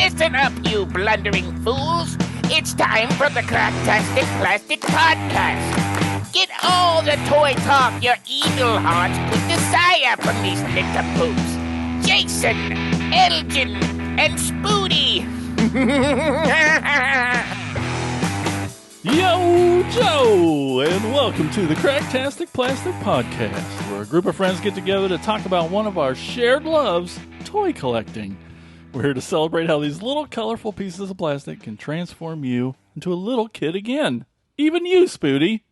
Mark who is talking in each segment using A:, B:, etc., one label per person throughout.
A: Listen up, you blundering fools. It's time for the Cracktastic Plastic Podcast. Get all the toy talk your evil hearts could desire from these nincompoops. Jason, Elgin, and Spoody.
B: Yo, Joe, and welcome to the Cracktastic Plastic Podcast, where a group of friends get together to talk about one of our shared loves, toy collecting. We're here to celebrate how these little colorful pieces of plastic can transform you into a little kid again. Even you, Spoody.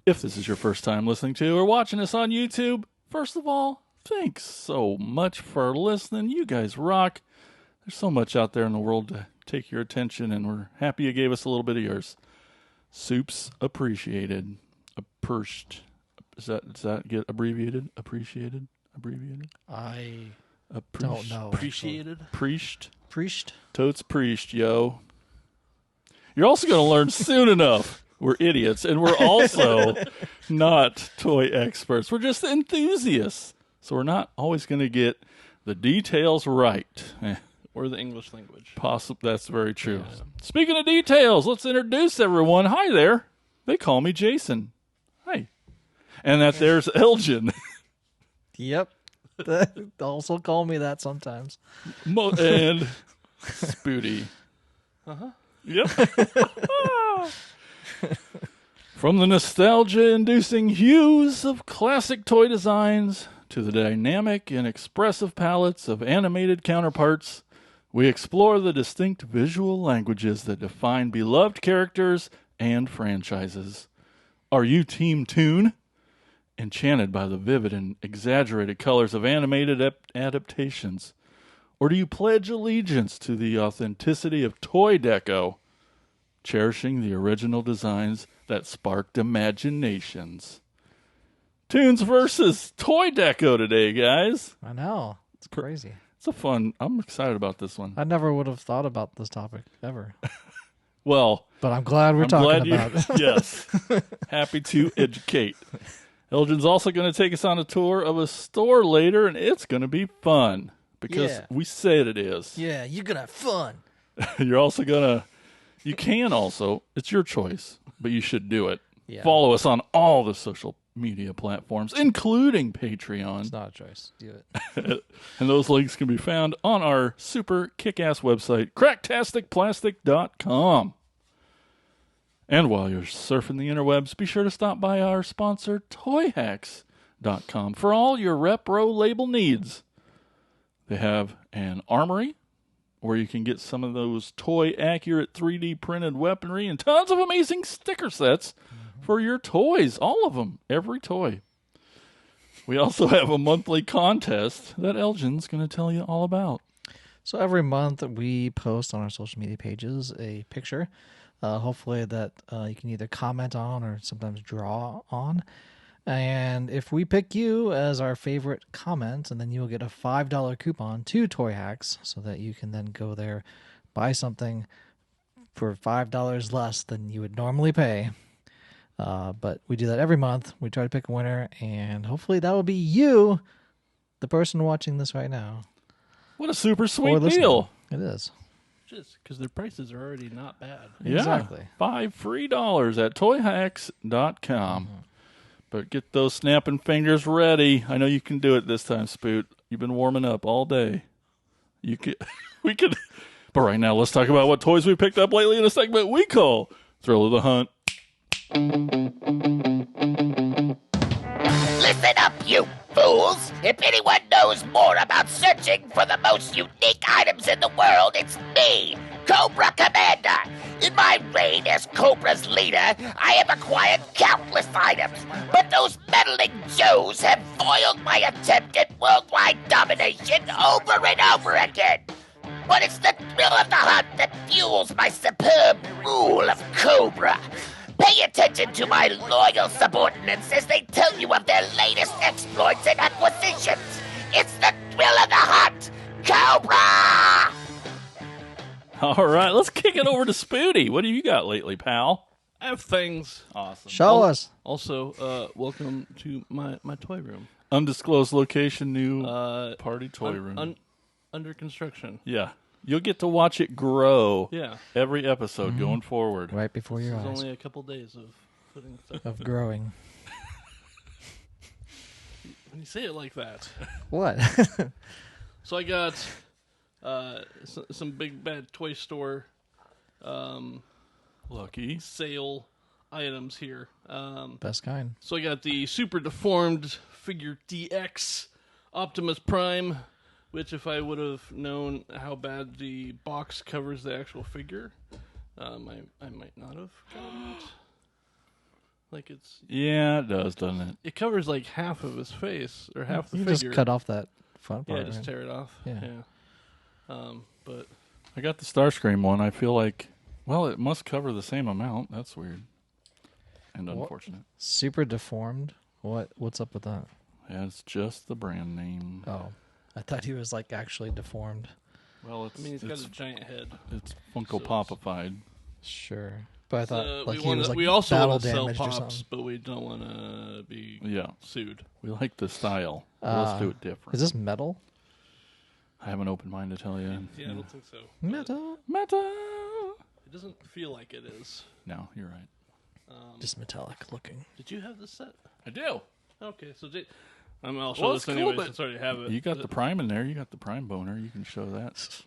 B: If this is your first time listening to or watching us on YouTube, first of all, thanks so much for listening. You guys rock. There's so much out there in the world to take your attention, and we're happy you gave us a little bit of yours. Soups appreciated. Does that get abbreviated? Appreciated? Abbreviated?
C: I don't know.
B: Appreciated? Preached?
C: Priest?
B: Totes preached, yo. You're also going to learn soon enough. We're idiots, and we're also not toy experts. We're just enthusiasts. So we're not always going to get the details right.
D: Or the English language.
B: That's very true. Yeah. Speaking of details, let's introduce everyone. Hi there. They call me Jason. Hi. And there's Elgin.
C: Yep. They also call me that sometimes.
B: And Spoody. Uh-huh. Yep. From the nostalgia-inducing hues of classic toy designs to the dynamic and expressive palettes of animated counterparts, we explore the distinct visual languages that define beloved characters and franchises. Are you Team Toon? Enchanted by the vivid and exaggerated colors of animated adaptations? Or do you pledge allegiance to the authenticity of Toy Deco, cherishing the original designs that sparked imaginations? Toons versus Toy Deco today, guys.
C: I know. It's crazy.
B: I'm excited about this one.
C: I never would have thought about this topic, ever.
B: Well,
C: but I'm glad we're talking about it.
B: Yes. Happy to educate. Elgin's also going to take us on a tour of a store later, and it's going to be fun because we said it is.
C: Yeah, you're going to have fun.
B: You're also you can also, it's your choice, but you should do it.
C: Yeah.
B: Follow us on all the social media platforms, including Patreon.
C: It's not a choice. Do it.
B: And those links can be found on our super kick-ass website, cracktasticplastic.com. And while you're surfing the interwebs, be sure to stop by our sponsor, toyhacks.com, for all your repro label needs. They have an armory where you can get some of those toy-accurate 3D printed weaponry and tons of amazing sticker sets for your toys. All of them. Every toy. We also have a monthly contest that Elgin's going to tell you all about.
C: So every month we post on our social media pages a picture, hopefully that you can either comment on or sometimes draw on. And if we pick you as our favorite comment, and then you'll get a $5 coupon to Toy Hacks so that you can then go there, buy something for $5 less than you would normally pay. But we do that every month. We try to pick a winner, and hopefully that will be you, the person watching this right now.
B: What a super sweet deal.
C: It is.
D: Just because their prices are already not bad.
B: Yeah,
C: exactly.
B: $5 free at toyhacks.com. But get those snapping fingers ready. I know you can do it this time, Spoot. You've been warming up all day. But right now, let's talk about what toys we picked up lately in a segment we call Thrill of the Hunt.
A: Listen up, you fools! If anyone knows more about searching for the most unique items in the world, it's me, Cobra Commander. In my reign as Cobra's leader, I have acquired countless items, but those meddling Joes have foiled my attempt at worldwide domination over and over again. But it's the thrill of the hunt that fuels my superb rule of Cobra. Pay attention to my loyal subordinates as they tell you of their latest exploits and acquisitions. It's the thrill of the hunt, Cobra!
B: All right, let's kick it over to Spoody. What have you got lately, pal?
D: I have things.
B: Awesome.
C: Show us.
D: Also, welcome to my toy room.
B: Undisclosed location, new party toy room.
D: Under construction.
B: Yeah. You'll get to watch it grow.
D: Yeah.
B: Every episode going forward.
C: Right before your
D: This is
C: eyes.
D: only a couple days of putting stuff.
C: Of growing.
D: When you say it like that.
C: What?
D: So I got some big bad toy store
B: Lucky.
D: sale items here.
C: Best kind.
D: So I got the super deformed figure DX Optimus Prime, which if I would have known how bad the box covers the actual figure, I might not have gotten it. Like
B: Yeah, it does, doesn't it?
D: it covers like half of his face or half the
C: You
D: figure.
C: just cut off that front
D: Yeah,
C: part.
D: just
C: right?
D: tear it off.
C: Yeah.
D: But
B: I got the Starscream one. I feel like, well, it must cover the same amount. That's weird. And unfortunate.
C: Super deformed. What's up with that?
B: Yeah, it's just the brand name.
C: Oh, I thought he was like actually deformed.
B: Well, it's,
D: I mean, he's got a giant head.
B: it's Funko Popified.
C: Sure, but I thought like
D: we
C: he was like
D: we also
C: battle
D: want to sell
C: damaged or
D: pops,
C: something.
D: but we don't want to be
B: Yeah,
D: sued.
B: we like the style. Let's do it different.
C: Is this metal?
B: I have an open mind to tell you.
D: Yeah, I don't think so. But
C: Metal.
B: Meta.
D: It doesn't feel like it is.
B: No, you're right.
C: Just metallic looking.
D: Did you have this set?
B: I do.
D: Okay, so I'll show
B: Well,
D: this
B: it's cool,
D: anyway
B: but
D: since I already have it.
B: You got the Prime in there. You got the Prime boner. You can show that.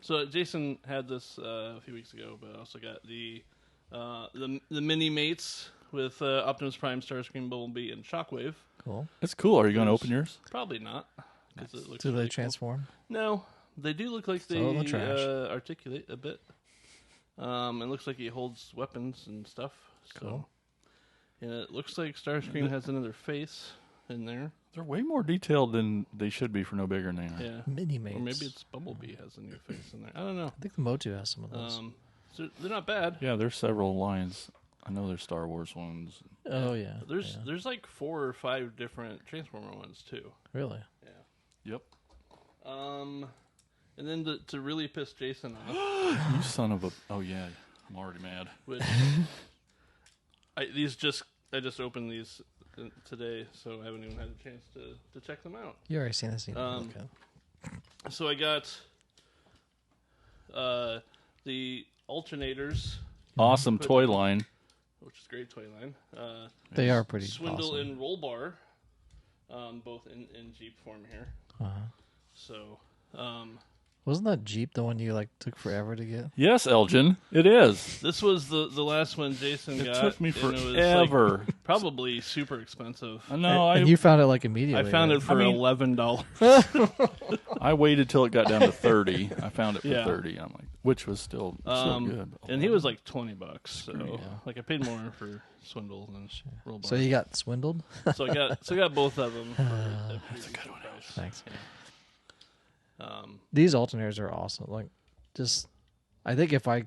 D: So Jason had this a few weeks ago, but I also got the mini mates with Optimus Prime, Starscream, Bumblebee, and Shockwave.
C: Cool.
B: It's cool. Are you going to open yours?
D: Probably not. 'Cause it looks
C: Do
D: really
C: they
D: cool.
C: transform?
D: No, they do look like
C: Throw it in
D: they
C: the trash.
D: articulate a bit. It looks like he holds weapons and stuff. So.
C: Cool.
D: And it looks like Starscream has another face in there.
B: They're way more detailed than they should be for no bigger than they are.
D: Yeah.
C: Mini mates.
D: Or maybe it's Bumblebee has a new face in there. I don't know.
C: I think the Motu has some of those.
D: So they're not bad.
B: Yeah, there's several lines. I know there's Star Wars ones.
C: Oh yeah.
D: There's like 4 or 5 different Transformer ones too.
C: Really?
D: Yeah.
B: Yep.
D: And then to really piss Jason off,
B: You son of a... Oh, yeah. I'm already mad.
D: which I just opened these today, so I haven't even had a chance to check them out.
C: You already seen this? Okay.
D: So I got the alternators,
B: Awesome toy line.
D: which is a great toy line.
C: They are pretty
D: Swindle
C: awesome.
D: and Roll Bar, both in Jeep form here. So,
C: Wasn't that Jeep the one you like took forever to get?
B: Yes, Elgin. It is.
D: this was the last one Jason
B: It
D: got.
B: took me
D: and it was,
B: forever.
D: like, probably super expensive.
B: No,
C: And you found it like immediately.
D: I found
C: right?
D: it for $11.
B: I waited till it got down to 30. I found it for
D: Yeah.
B: 30. I'm like, which was still good.
D: And he was like $20. So, like, I paid more for Swindle than Roll Bar.
C: So you got swindled?
D: So I got both of them. That's a good one.
C: Thanks.
D: Yeah.
C: These alternators are awesome. Like, I think if I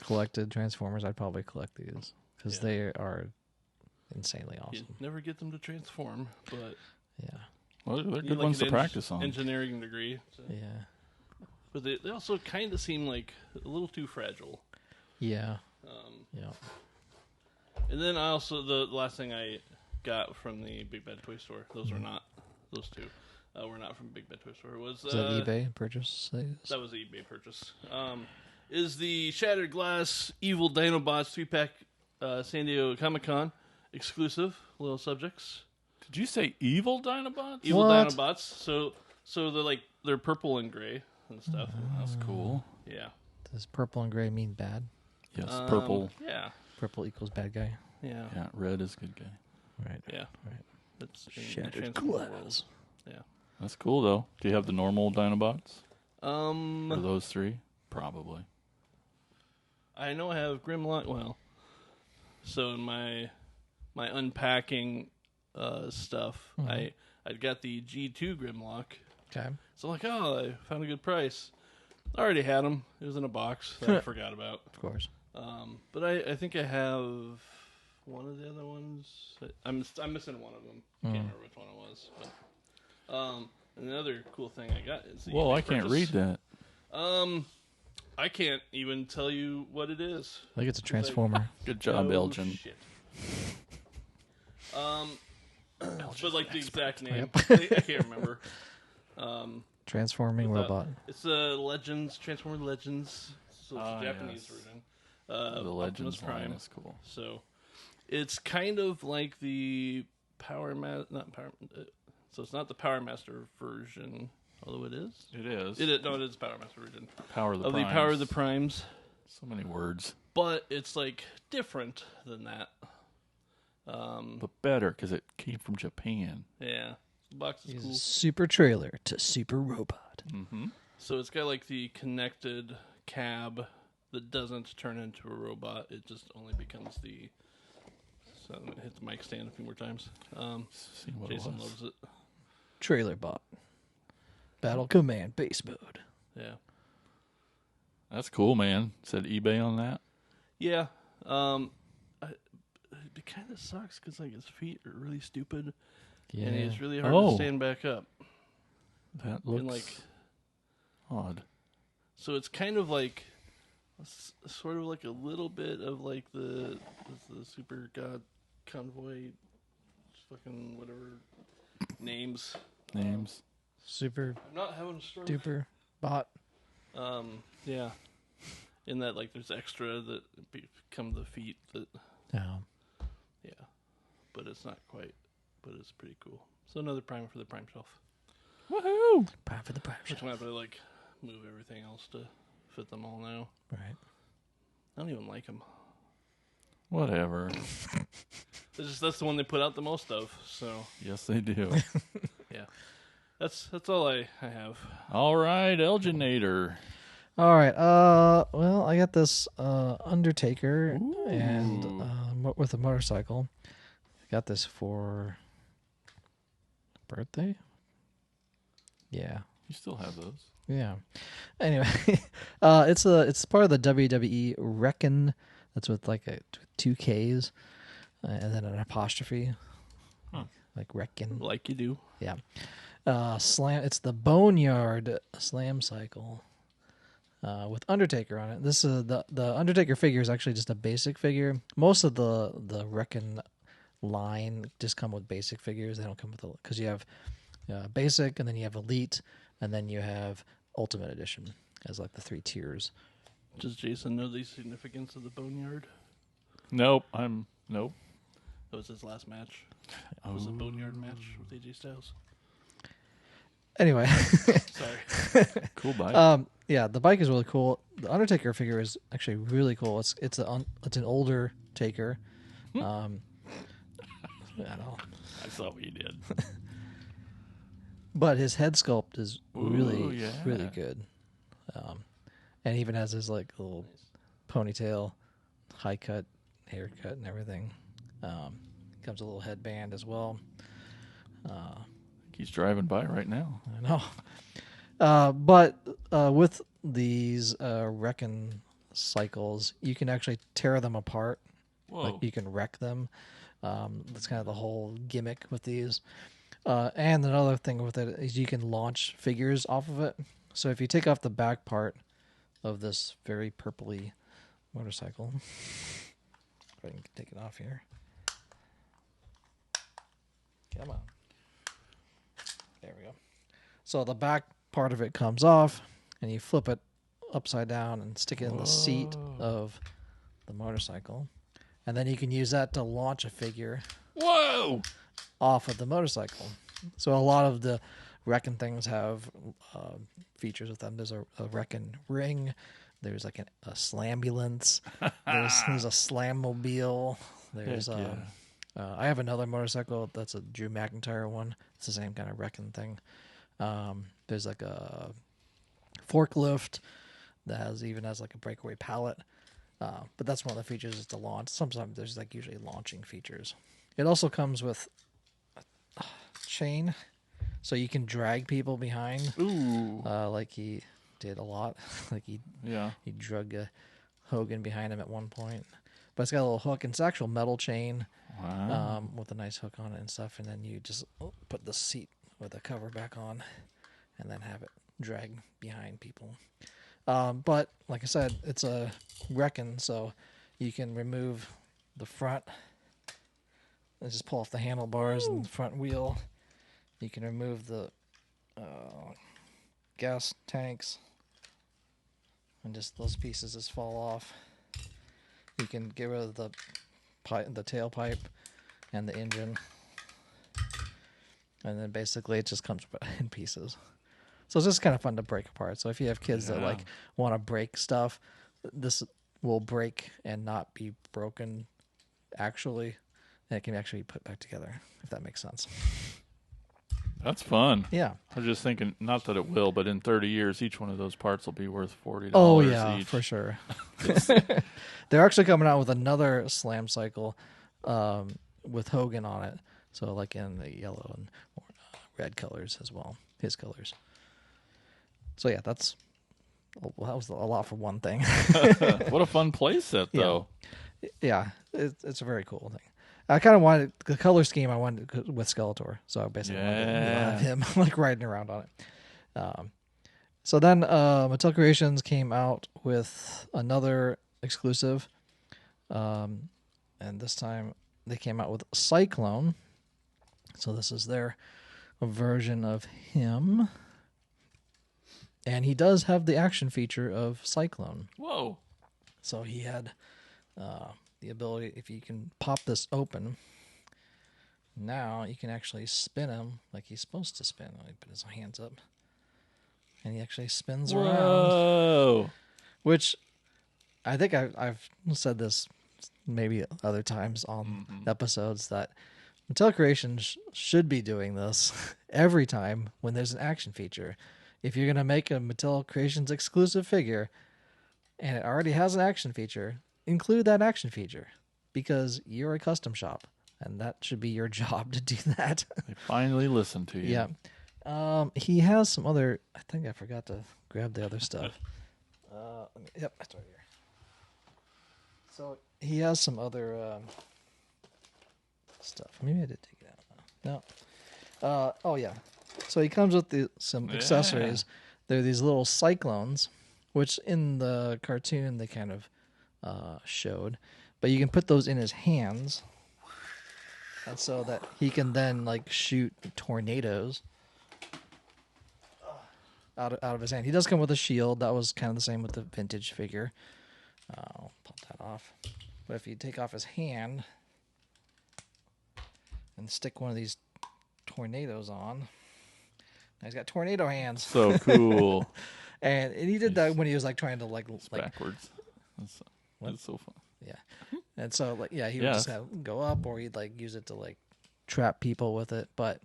C: collected Transformers, I'd probably collect these because they are insanely
D: You
C: awesome.
D: never get them to transform, but
C: Yeah,
B: Well, they're
D: you need,
B: good
D: like,
B: ones to
D: an
B: practice on.
D: engineering degree.
C: yeah,
D: But they also kind of seem like a little too fragile.
C: yeah, yeah.
D: And then I also the last thing I got from the Big Bad Toy Store. Those were not those two. Were not from Big Bad Toy Store. It was
C: Is that eBay purchase?
D: That was the eBay purchase. Is the Shattered Glass Evil Dinobots 3-pack San Diego Comic-Con exclusive little subjects.
B: Did you say evil Dinobots?
D: Evil
C: What?
D: Dinobots. So they're purple and gray and stuff.
B: That's cool.
D: Yeah.
C: Does purple and gray mean bad?
B: Yes, purple.
D: Yeah.
C: Purple equals bad guy.
D: Yeah.
B: Yeah, red is good guy.
C: Right.
D: Yeah.
C: Right.
D: That's in
C: Shattered
D: Transformer
C: Glass.
D: world. Yeah.
B: That's cool, though. Do you have the normal Dinobots?
D: Um,
B: For those three? Probably.
D: I know I have Grimlock. Well, so in my unpacking stuff, I got the G2 Grimlock.
C: Okay.
D: So I'm like, oh, I found a good price. I already had them. It was in a box that I forgot about.
C: Of course.
D: But I think I have one of the other ones. I'm missing one of them. Can't remember which one it was. But and another cool thing I got is the
B: Whoa,
D: eBay
B: I can't
D: purchase.
B: read that.
D: I can't even tell you what it is.
C: I think it's a Transformer.
B: Good job,
D: Oh,
B: Elgin.
D: shit. But like the exact name,
C: Yep.
D: I can't remember.
C: Transforming robot.
D: It's Legends, Transformer Legends. So it's the Japanese
B: yes.
D: version.
B: The Legends
D: Optimus Prime.
B: line is cool.
D: So it's kind of like the so it's not the Power Master version, although it is.
B: It is.
D: It is. No, it is Power Master version.
B: Power of the
D: of
B: Primes.
D: the Power of the Primes.
B: So many words.
D: But it's like different than that.
B: But better because it came from Japan.
D: Yeah. The box is cool.
C: Super trailer to super robot.
B: Mm-hmm.
D: So it's got like the connected cab that doesn't turn into a robot. It just only becomes the. So I'm gonna hit the mic stand a few more times.
B: See what
D: Jason
B: it was.
D: loves it.
C: Trailer bot. Battle command base mode.
D: Yeah.
B: That's cool, man. Said eBay on that.
D: Yeah. It kind of sucks because like his feet are really stupid,
C: Yeah.
D: and it's really hard
B: Oh.
D: to stand back up.
B: That looks
D: And like,
B: odd.
D: so it's kind of like, sort of like a little bit of like the Super God Convoy, fucking whatever names.
B: Names.
C: Super
D: I'm not having a stroke.
C: duper bot.
D: Yeah. In that, like, there's extra that become the feet that,
C: Yeah.
D: yeah. But it's not quite, but it's pretty cool. So another Prime for the Prime shelf.
B: Woohoo!
C: Prime for the prime
D: Which
C: shelf.
D: I'm going to have to, like, move everything else to fit them all now.
C: Right.
D: I don't even like them.
B: Whatever.
D: That's the one they put out the most of, so,
B: Yes, they do.
D: yeah. That's all I have.
B: All right, Elginator.
C: All right. Well, I got this Undertaker and with a motorcycle. I got this for birthday. Yeah.
B: You still have those.
C: Yeah. Anyway, it's part of the WWE Reckon. That's with like two K's and then an apostrophe.
B: Huh.
C: Like Reckon.
D: Like you do.
C: Yeah. Slam. It's the Boneyard Slam Cycle with Undertaker on it. This is the Undertaker figure is actually just a basic figure. Most of the Reckon line just come with basic figures. They don't come with because you have basic, and then you have elite, and then you have Ultimate Edition as like the 3 tiers.
D: Does Jason know the significance of the Boneyard?
B: Nope. Nope.
D: That was his last match. It was a Boneyard match with AJ Styles.
C: Anyway,
D: Sorry.
B: Cool bike.
C: yeah, the bike is really cool. The Undertaker figure is actually really cool. It's an older Taker. I know,
B: I saw what you did.
C: but his head sculpt is really
B: yeah.
C: really good. And he even has his like little ponytail, high cut haircut, and everything. Comes a little headband as well.
B: He's driving by right now.
C: I know. But with these Reckon cycles, you can actually tear them apart.
B: Whoa.
C: Like you can wreck them. That's kind of the whole gimmick with these. And another thing with it is you can launch figures off of it. So if you take off the back part of this very purpley motorcycle, if I can take it off here. Come on. There we go. So the back part of it comes off, and you flip it upside down and stick it in the seat of the motorcycle. And then you can use that to launch a figure
B: Whoa!
C: off of the motorcycle. So a lot of the Reckon things have features with them. There's a Reckon ring. There's like a slambulance. There's a slammobile. There's
B: Heck yeah.
C: I have another motorcycle that's a Drew McIntyre one. It's the same kind of Reckon thing. There's like a forklift that even has like a breakaway pallet. But that's one of the features is the launch. Sometimes there's like usually launching features. It also comes with a chain, so you can drag people behind.
B: Ooh.
C: Like he did a lot. Like he drug Hogan behind him at one point. But it's got a little hook. And it's actual metal chain with a nice hook on it and stuff. And then you just put the seat with the cover back on and then have it drag behind people. But like I said, it's a Reckon, so you can remove the front and just pull off the handlebars and the front wheel. You can remove the gas tanks, and just those pieces just fall off. You can get rid of the tailpipe and the engine, and then basically it just comes in pieces. So it's just kind of fun to break apart. So if you have kids that like want to break stuff, this will break and not be broken actually, and it can actually be put back together, if that makes sense.
B: That's fun.
C: Yeah.
B: I was just thinking, not that it will, but in 30 years, each one of those parts will be worth $40
C: Oh, yeah,
B: each.
C: for sure. They're actually coming out with another Slam Cycle with Hogan on it. So like in the yellow and red colors as well, his colors. So yeah, that was a lot for one thing.
B: What a fun play set, though.
C: Yeah, it's a very cool thing. I kind of wanted the color scheme. I wanted with Skeletor, so I basically wanted to have him like riding around on it. So then Mattel Creations came out with another exclusive, and this time they came out with Cyclone. So this is their version of him. And he does have the action feature of Cyclone.
B: Whoa.
C: So he had the ability, if you can pop this open, now you can actually spin him like he's supposed to spin. He put his hands up. And he actually spins around.
B: Whoa.
C: Which I think I've said this maybe other times on episodes that Mattel Creations should be doing this every time when there's an action feature. If you're going to make a Mattel Creations exclusive figure and it already has an action feature, include that action feature because you're a custom shop and that should be your job to do that.
B: They finally listened to you.
C: Yeah. He has some other, I think I forgot to grab the other stuff. Yep, it's right here. So he has some other stuff. Maybe I did take it out. No. Oh, yeah. So he comes with some accessories. They're these little cyclones, which in the cartoon they kind of showed. But you can put those in his hands. And so that he can then like shoot tornadoes out of his hand. He does come with a shield. That was kind of the same with the vintage figure. I'll pop that off. But if you take off his hand and stick one of these tornadoes on, now he's got tornado hands.
B: So cool.
C: and he did that when he was like trying to like
B: backwards. That's so fun.
C: Yeah. And so like he would just go up, or he'd like use it to like trap people with it. But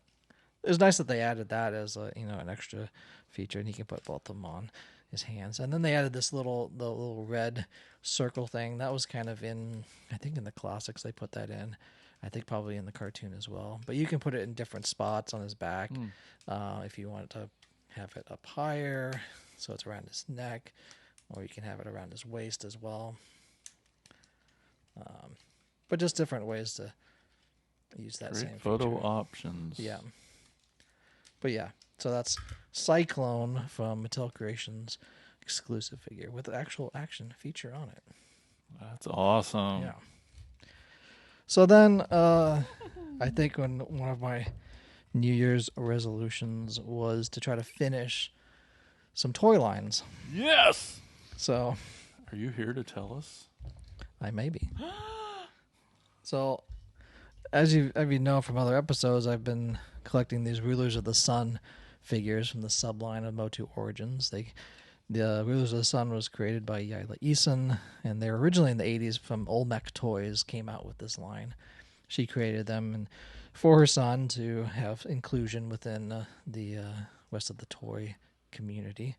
C: it was nice that they added that as an extra feature, and he can put both of them on his hands. And then they added the little red circle thing that was kind of in the classics. They put that in. I think probably in the cartoon as well. But you can put it in different spots on his back if you want to have it up higher, so it's around his neck, or you can have it around his waist as well. But just different ways to use that same
B: photo
C: feature.
B: options.
C: Yeah. But yeah, so that's Cyclone from Mattel Creations exclusive figure with an actual action feature on it.
B: That's awesome.
C: Yeah. So then, I think one of my New Year's resolutions was to try to finish some toy lines.
B: Yes!
C: So,
B: are you here to tell us?
C: I may be. So, as you know from other episodes, I've been collecting these Rulers of the Sun figures from the subline of Motu Origins. The Rulers of the Sun was created by Yila Eason, and they were originally in the 80s from Olmec Toys, came out with this line. She created them and for her son to have inclusion within the rest of the toy community.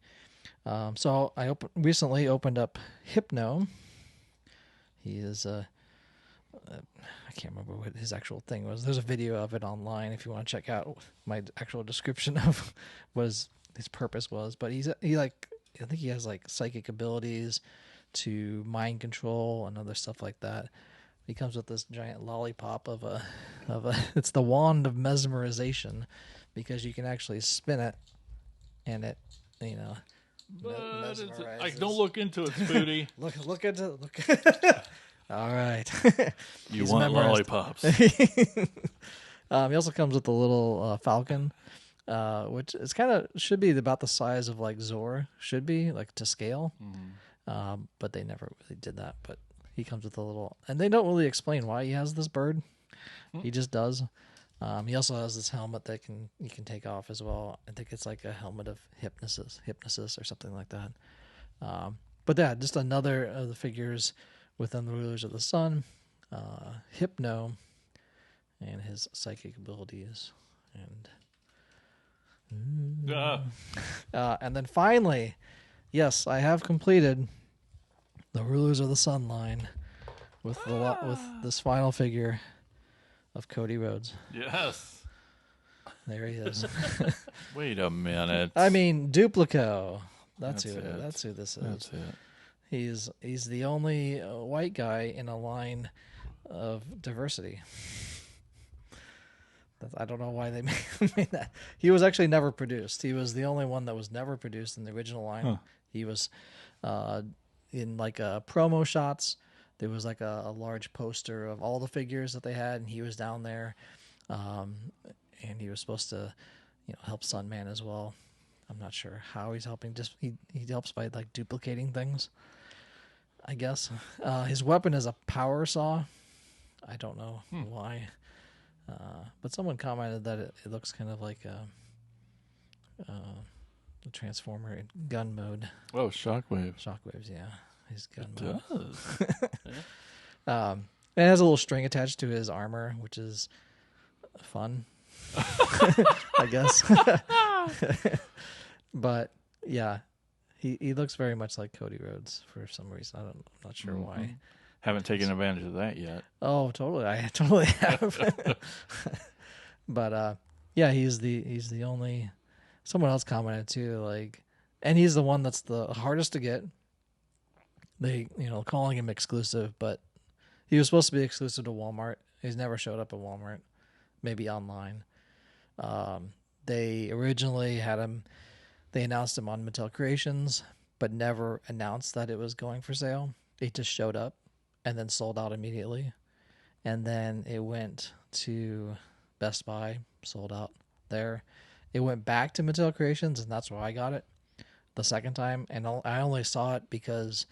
C: So I recently opened up Hypno. He is I can't remember what his actual thing was. There's a video of it online if you want to check out my actual description of what his purpose was. But I think he has like psychic abilities to mind control and other stuff like that. He comes with this giant lollipop of a it's the wand of mesmerization, because you can actually spin it and it mesmerizes.
B: Don't look into it, Spooty.
C: look into all right.
B: You want lollipops.
C: He also comes with a little falcon which is kind of should be about the size of like Zor should be like to scale, but they never really did that. But he comes with a little, and they don't really explain why he has this bird. He just does. He also has this helmet that you can take off as well. I think it's like a helmet of hypnosis or something like that. But yeah, just another of the figures within the Rulers of the Sun, Hypno, and his psychic abilities, and then finally, yes, I have completed the Rulers of the Sun line with with this final figure of Cody Rhodes.
B: Yes.
C: There he is.
B: Wait a minute.
C: I mean, Duplico. That's who
B: it.
C: this is.
B: That's it.
C: He's the only white guy in a line of diversity. I don't know why they made that. He was actually never produced. He was the only one that was never produced in the original line. Huh. He was in like promo shots. There was like a large poster of all the figures that they had, and he was down there. And he was supposed to, help Sunman as well. I'm not sure how he's helping. Just he helps by like duplicating things, I guess. His weapon is a power saw. I don't know why. But someone commented that it looks kind of like a Transformer in gun mode.
B: Oh, Shockwave.
C: Shockwaves, yeah. His gun
B: it
C: mode.
B: Does.
C: It has a little string attached to his armor, which is fun, I guess. But yeah, he looks very much like Cody Rhodes for some reason. I'm not sure why.
B: Haven't taken advantage of that yet.
C: Oh, totally. I totally have. But yeah, he's the only. Someone else commented too, like, and he's the one that's the hardest to get. They, calling him exclusive, but he was supposed to be exclusive to Walmart. He's never showed up at Walmart, maybe online. They originally had him. They announced him on Mattel Creations, but never announced that it was going for sale. It just showed up and then sold out immediately. And then it went to Best Buy, sold out there. It went back to Mattel Creations, and that's why I got it the second time. And I only saw it because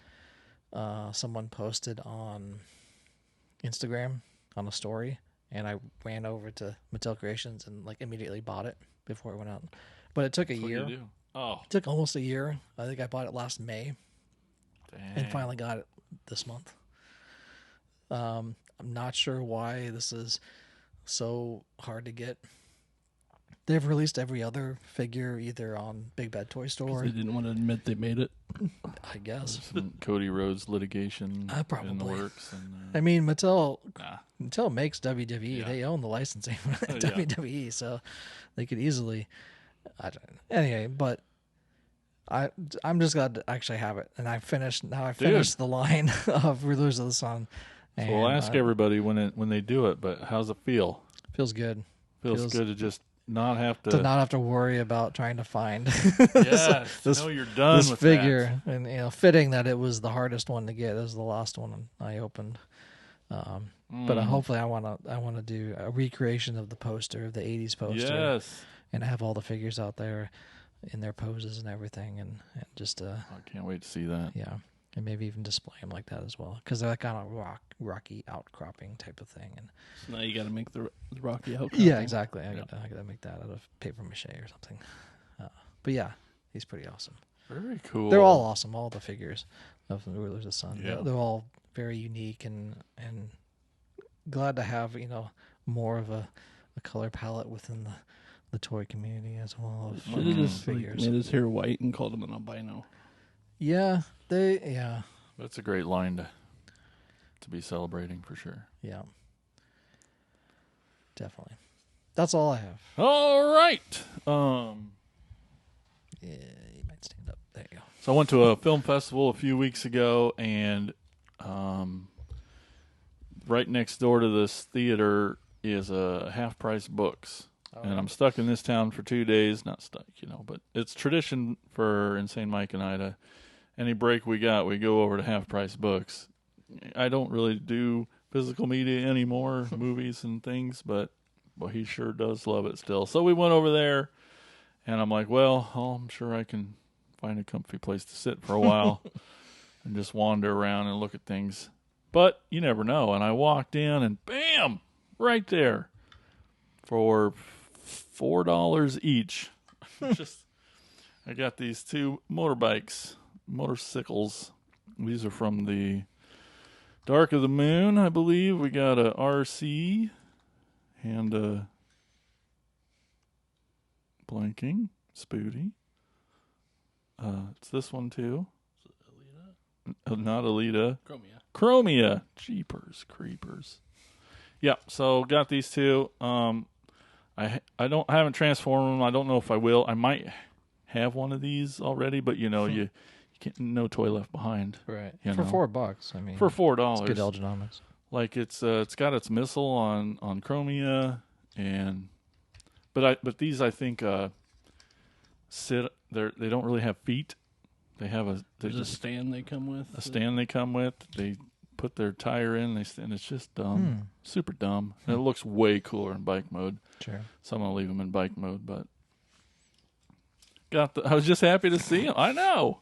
C: someone posted on Instagram on a story, and I ran over to Mattel Creations and like immediately bought it before it went out. But it took a year.
B: What do you do? Oh,
C: it took almost a year. I think I bought it last May.
B: Dang.
C: And finally got it this month. I'm not sure why this is so hard to get. They've released every other figure either on Big Bad Toy Store.
D: They didn't want to admit they made it.
C: I guess.
B: Some Cody Rhodes litigation
C: probably
B: in the works. And,
C: I mean, Mattel makes WWE.
B: Yeah.
C: They own the licensing for WWE, so they could easily. Anyway, but I'm just glad to actually have it, and I finished the line of Rulers of the Sun.
B: So we'll ask everybody when they do it, but how's it feel?
C: Feels good.
B: Feels good to just not have to
C: worry about trying to find
B: this. You're done
C: this
B: with
C: figure,
B: that.
C: And fitting that it was the hardest one to get. It was the last one I opened. But hopefully I want to do a recreation of the poster, of the 80s poster.
B: Yes.
C: And have all the figures out there in their poses and everything, and just
B: I can't wait to see that.
C: Yeah, and maybe even display them like that as well, because they're kind of rocky outcropping type of thing. And
D: so now you got to make the rocky outcropping.
C: Yeah, exactly. I got to make that out of paper mache or something. But yeah, he's pretty awesome.
B: Very cool.
C: They're all awesome. All the figures of the Rulers of the Sun.
B: Yeah.
C: They're all very unique and glad to have more of a color palette within the toy community as well.
D: Should have just made his hair white and called him an albino.
C: Yeah,
B: That's a great line to be celebrating for sure.
C: Yeah, definitely. That's all I have.
B: All right.
C: Yeah, you might stand up. There you go.
B: So I went to a film festival a few weeks ago, and right next door to this theater is a Half Price Books. And I'm stuck in this town for 2 days. Not stuck, but it's tradition for Insane Mike and I to, any break we got, we go over to Half Price Books. I don't really do physical media anymore, movies and things, but he sure does love it still. So we went over there, And I'm like, well, I'm sure I can find a comfy place to sit for a while and just wander around and look at things. But you never know. And I walked in and bam, right there for $4 each. I got these two motorcycles. These are from the Dark of the Moon, I believe. We got a RC and a blanking Spooty. It's this one too. Not Alita. Chromia. Jeepers creepers. Yeah, so got these two. I haven't transformed them. I don't know if I will. I might have one of these already, but you can't, no toy left behind.
C: Right.
B: For
C: $4, I mean.
B: For $4.
C: It's good Elgenomics.
B: Like it's got its missile on Chromia, but these I think they don't really have feet. They have
D: there's a stand they come with.
B: They put their tire in. And it's just dumb, super dumb. And it looks way cooler in bike mode.
C: Sure.
B: So I'm gonna leave them in bike mode, but I was just happy to see them. I know.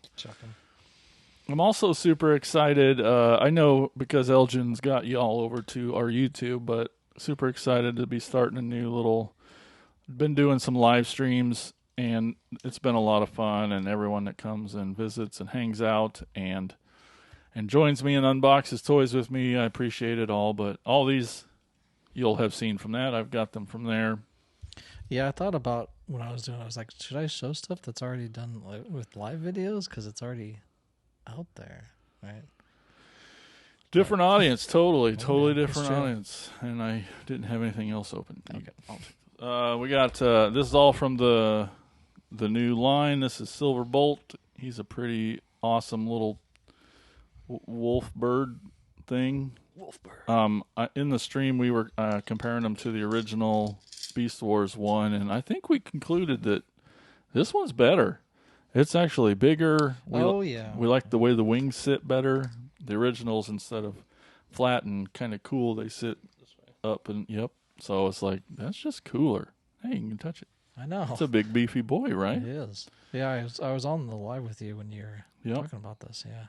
B: I'm also super excited. I know because Elgin's got you all over to our YouTube, but super excited to be starting a new little. Been doing some live streams, and it's been a lot of fun. And everyone that comes and visits and hangs out and joins me and unboxes toys with me, I appreciate it all. But all these you'll have seen from that. I've got them from there.
C: Yeah, I thought about when I was doing. I was like, should I show stuff that's already done with live videos because it's already out there, right?
B: Different audience, totally different audience. And I didn't have anything else open.
C: Okay.
B: We got this is all from the new line. This is Silver Bolt. He's a pretty awesome little wolf bird thing. In the stream, we were comparing them to the original Beast Wars 1, and I think we concluded that this one's better. It's actually bigger. We like the way the wings sit better. The originals, instead of flat and kind of cool, they sit up and So it's like, that's just cooler. Hey, you can touch it.
C: I know.
B: It's a big beefy boy, right?
C: It is. Yeah, I was on the live with you when you were talking about this. Yeah.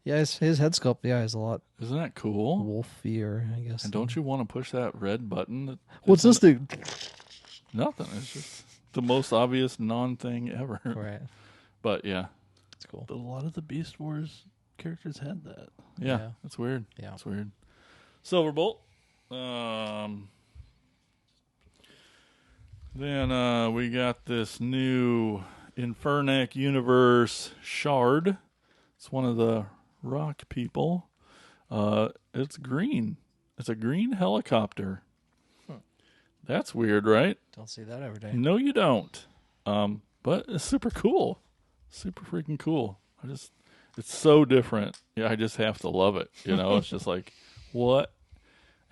C: Yeah, his head sculpt, is a lot.
B: Isn't that cool?
C: Wolfier, I guess.
B: And don't you want to push that red button?
C: What's this thing?
B: Nothing. It's just the most obvious non-thing ever.
C: Right.
B: But yeah,
C: it's cool.
D: But a lot of the Beast Wars characters had that.
B: Yeah. It's weird.
C: Yeah,
B: it's weird. Silverbolt. Then we got this new Infernac Universe Shard. It's one of the rock people. It's green. It's a green helicopter. That's weird, right?
C: Don't see that every day.
B: No, you don't. But it's super cool. Super freaking cool. It's so different. Yeah, I just have to love it. It's just like, what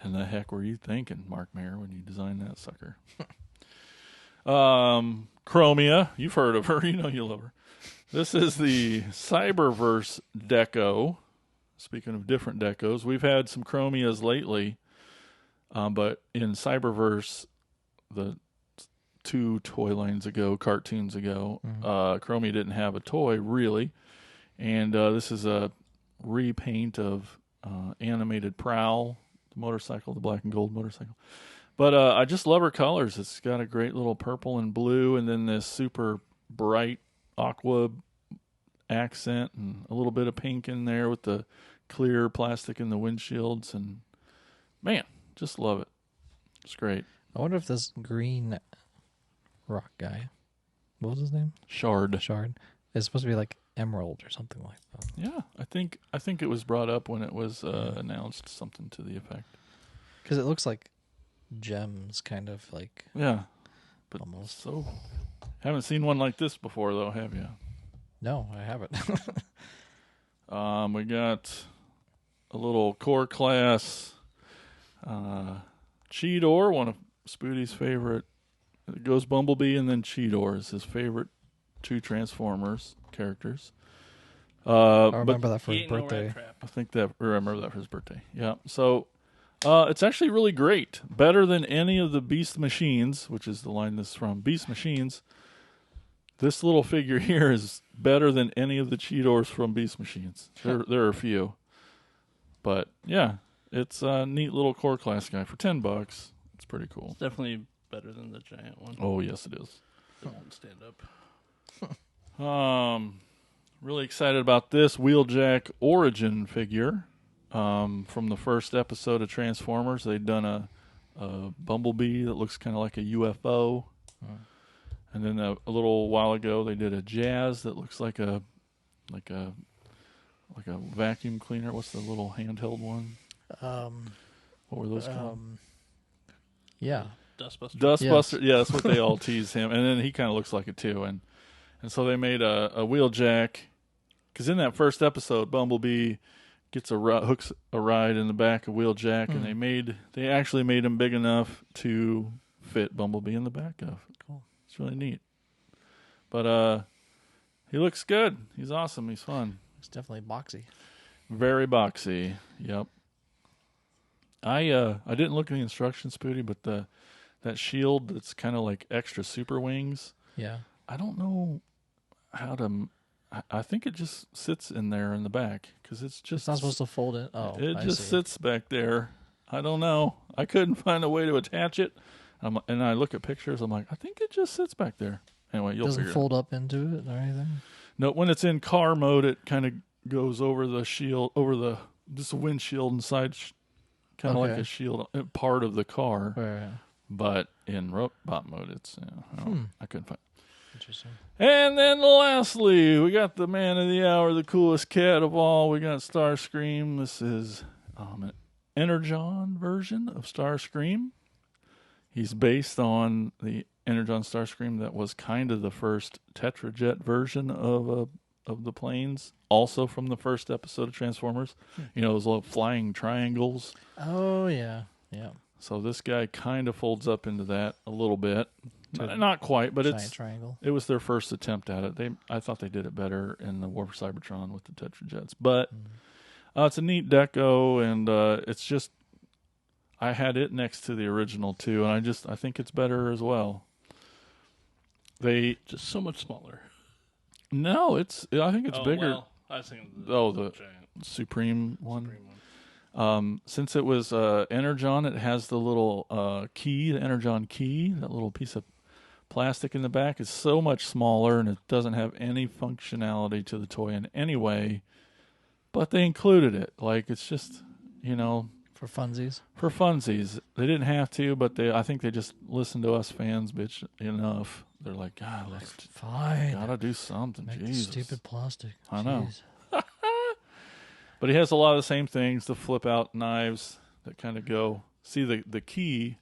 B: in the heck were you thinking, Mark Mayer, when you designed that sucker? Chromia, you've heard of her. You love her. This is the Cyberverse Deco. Speaking of different decos, we've had some Chromias lately, but in Cyberverse, the 2 toy lines ago, cartoons ago, Chromia didn't have a toy, really. And this is a repaint of animated Prowl, the motorcycle, the black and gold motorcycle. But I just love her colors. It's got a great little purple and blue, and then this super bright aqua accent, and a little bit of pink in there with the clear plastic in the windshields. And man, just love it. It's great.
C: I wonder if this green rock guy, what was his name?
B: Shard.
C: Is supposed to be like emerald or something like that.
B: Yeah, I think it was brought up when it was announced, something to the effect.
C: Because it looks like gems, kind of like.
B: Yeah, but
C: almost.
B: So haven't seen one like this before, though, have you?
C: No, I haven't.
B: We got a little core class Cheetor, one of Spoody's favorite. It goes Bumblebee, and then Cheetor is his favorite 2 Transformers characters.
C: I remember that for his birthday.
B: I remember that for his birthday. Yeah. So it's actually really great. Better than any of the Beast Machines, which is the line this is from. Beast Machines. This little figure here is better than any of the Cheetos from Beast Machines. There are a few. But, yeah, it's a neat little core class guy. For $10, it's pretty cool.
D: It's definitely better than the giant one.
B: Oh, yes, it is.
D: It won't stand up.
B: Really excited about this Wheeljack Origin figure. From the first episode of Transformers, they'd done a Bumblebee that looks kind of like a UFO. And then a little while ago, they did a Jazz that looks like a vacuum cleaner. What's the little handheld one? What were those called?
C: Yeah.
D: Dustbuster.
B: Dustbuster. Yeah, that's what they all tease him. And then he kind of looks like it too. And so they made a Wheeljack, because in that first episode, Bumblebee gets hooks a ride in the back of Wheeljack, and they actually made him big enough to fit Bumblebee in the back of.
C: Cool.
B: It's really neat. But he looks good. He's awesome. He's fun.
C: It's definitely boxy.
B: Very boxy. Yep. I didn't look at the instructions, Spooty, but that shield that's kind of like extra super wings.
C: Yeah.
B: I don't know how to. I think it just sits in there in the back because it's
C: not supposed to fold it. Oh,
B: it just sits back there. I don't know. I couldn't find a way to attach it. And I look at pictures. I'm like, I think it just sits back there. Anyway, you'll figure it out.
C: Doesn't fold up into it or anything?
B: No, when it's in car mode, it kind of goes over the shield, over just a windshield inside, kind of like a shield part of the car.
C: Right.
B: But in robot mode, it's I couldn't find.
C: Interesting.
B: And then lastly, we got the man of the hour, the coolest cat of all. We got Starscream. This is an Energon version of Starscream. He's based on the Energon Starscream that was kind of the first Tetrajet version of the planes, also from the first episode of Transformers. You know, those little flying triangles.
C: Oh, yeah. Yeah.
B: So this guy kind of folds up into that a little bit. Not quite, but
C: Giant triangle.
B: It was their first attempt at it. I thought they did it better in the War for Cybertron with the Tetrajets. But it's a neat deco, and it's just, I had it next to the original too, and I think it's better as well. They
D: just so much smaller.
B: No, I think it's bigger.
D: Well, I was thinking
B: the
D: giant
B: Supreme one. Since it was Energon, it has the little key, the Energon key, that little piece of plastic in the back is so much smaller, and it doesn't have any functionality to the toy in any way, but they included it. Like, it's just,
C: For funsies.
B: For funsies. They didn't have to, but I think they just listened to us fans bitch enough. They're like, God, let's
C: fine.
B: Gotta do something.
C: Make
B: Jesus.
C: stupid plastic.
B: I know.
C: Jeez.
B: But he has a lot of the same things, the flip out knives that kind of go. See, the key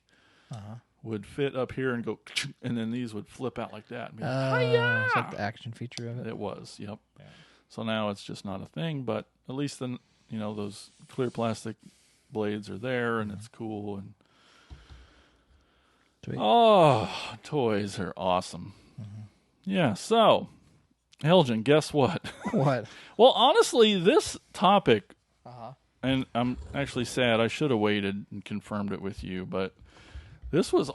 B: would fit up here and go, and then these would flip out like that. And be like,
C: it's like the action feature of it.
B: It was, yep.
C: Yeah.
B: So now it's just not a thing, but at least then, those clear plastic blades are there, and it's cool. And toys are awesome. Yeah, so, Helgen, guess what?
C: What?
B: Well, honestly, this topic, and I'm actually sad, I should have waited and confirmed it with you, but this was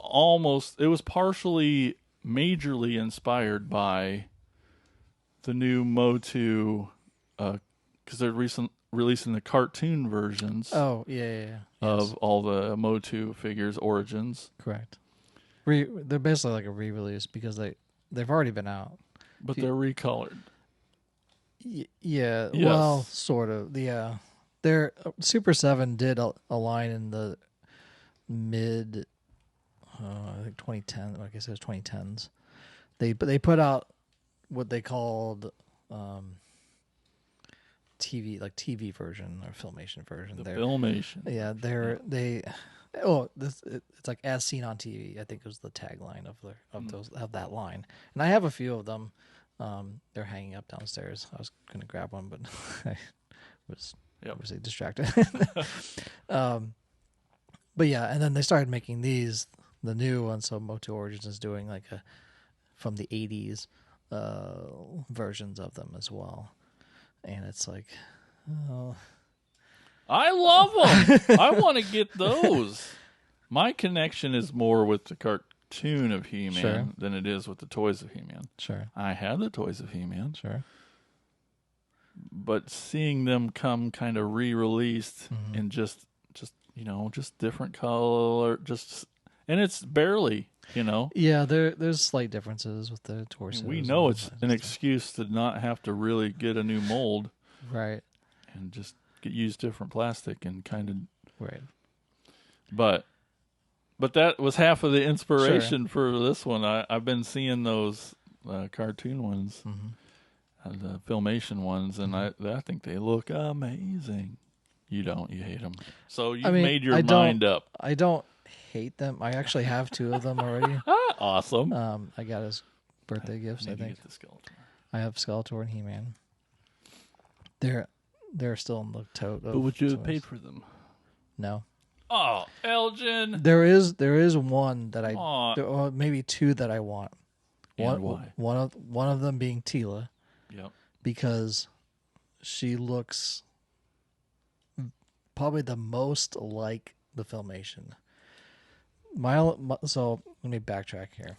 B: it was partially majorly inspired by the new Motu, because they're releasing the cartoon versions of all the Motu figures, Origins.
C: Correct. They're basically like a re-release because they've already been out.
B: But they're recolored.
C: Yeah,
B: Yes.
C: well, sort of. Yeah. Their Super 7 did a line in the mid, I think 2010, like I said, 2010s. They put out what they called TV version or Filmation version.
B: Filmation.
C: Yeah, it's like as seen on TV. I think it was the tagline of that line. And I have a few of them. They're hanging up downstairs. I was going to grab one, but I was obviously distracted. But yeah, and then they started making these, the new one. So Motu Origins is doing like from the 80s versions of them as well. And it's like,
B: I love them. I want to get those. My connection is more with the cartoon of He-Man
C: Sure.
B: than it is with the toys of He-Man.
C: Sure.
B: I had the toys of He-Man,
C: Sure.
B: but seeing them come kind of re-released
C: Mm-hmm.
B: in just different color, and it's barely,
C: Yeah, there's slight differences with the torsos.
B: we know
C: and
B: it's
C: the
B: an
C: stuff.
B: excuse to not have to really get a new mold
C: Right.
B: and just use different plastic and kind of.
C: Right.
B: But that was half of the inspiration for this one. I've been seeing those cartoon ones, the Filmation ones, and I think they look amazing. You don't. You hate them. So you made your mind up.
C: I don't hate them. I actually have 2 of them already.
B: Awesome.
C: I got as birthday gifts, I
B: Need to
C: think.
B: get the Skeletor.
C: I have Skeletor and He-Man. They're still in the tote.
D: But would you have paid for them?
C: No.
B: Oh, Elgin.
C: There is one that
B: Aw.
C: maybe 2 that I want.
B: And why?
C: One of them being Tila,
B: Yep.
C: because she looks probably the most like the Filmation. So let me backtrack here,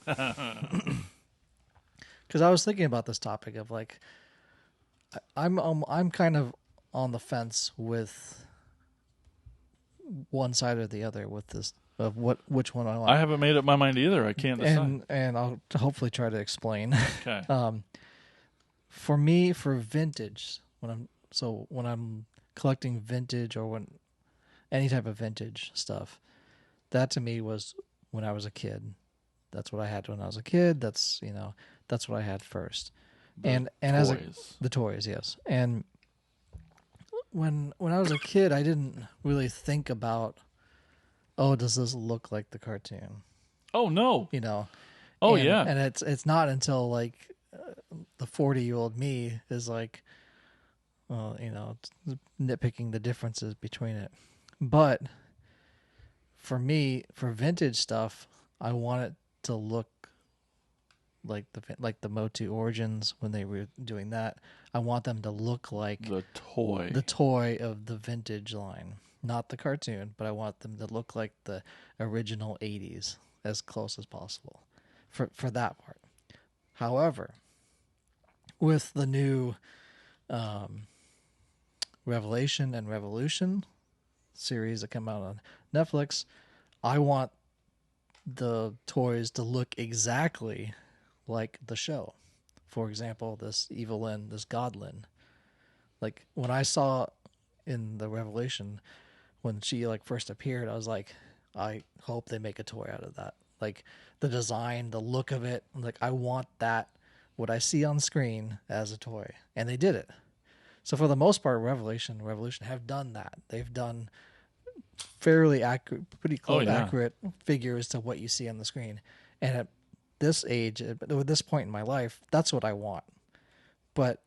C: because I was thinking about this topic of like, I'm kind of on the fence with one side or the other with this of which one I like.
B: I haven't made up my mind either. I can't decide.
C: and I'll hopefully try to explain.
B: Okay.
C: For me, for vintage, when I'm collecting vintage or when any type of vintage stuff, that to me was when I was a kid. That's what I had when I was a kid. That's what I had first. And as the toys, yes. And when I was a kid, I didn't really think about, oh, does this look like the cartoon?
B: Oh no.
C: Oh,
B: yeah.
C: And it's not until like the 40-year-old me is like, well, nitpicking the differences between it. But for me, for vintage stuff, I want it to look like the Motu Origins when they were doing that. I want them to look like
B: The
C: toy of the vintage line, not the cartoon, but I want them to look like the original 80s as close as possible for that part. However, with the new Revelation and Revolution series that come out on Netflix, I want the toys to look exactly like the show. For example, this Evelyn, this Godlin. Like when I saw in the Revelation when she like first appeared, I was like, I hope they make a toy out of that. Like the design, the look of it, like I want that what I see on screen as a toy. And they did it. So for the most part, Revelation and Revolution have done that. They've done fairly accurate, pretty close, accurate figures to what you see on the screen. And at this age, at this point in my life, that's what I want. But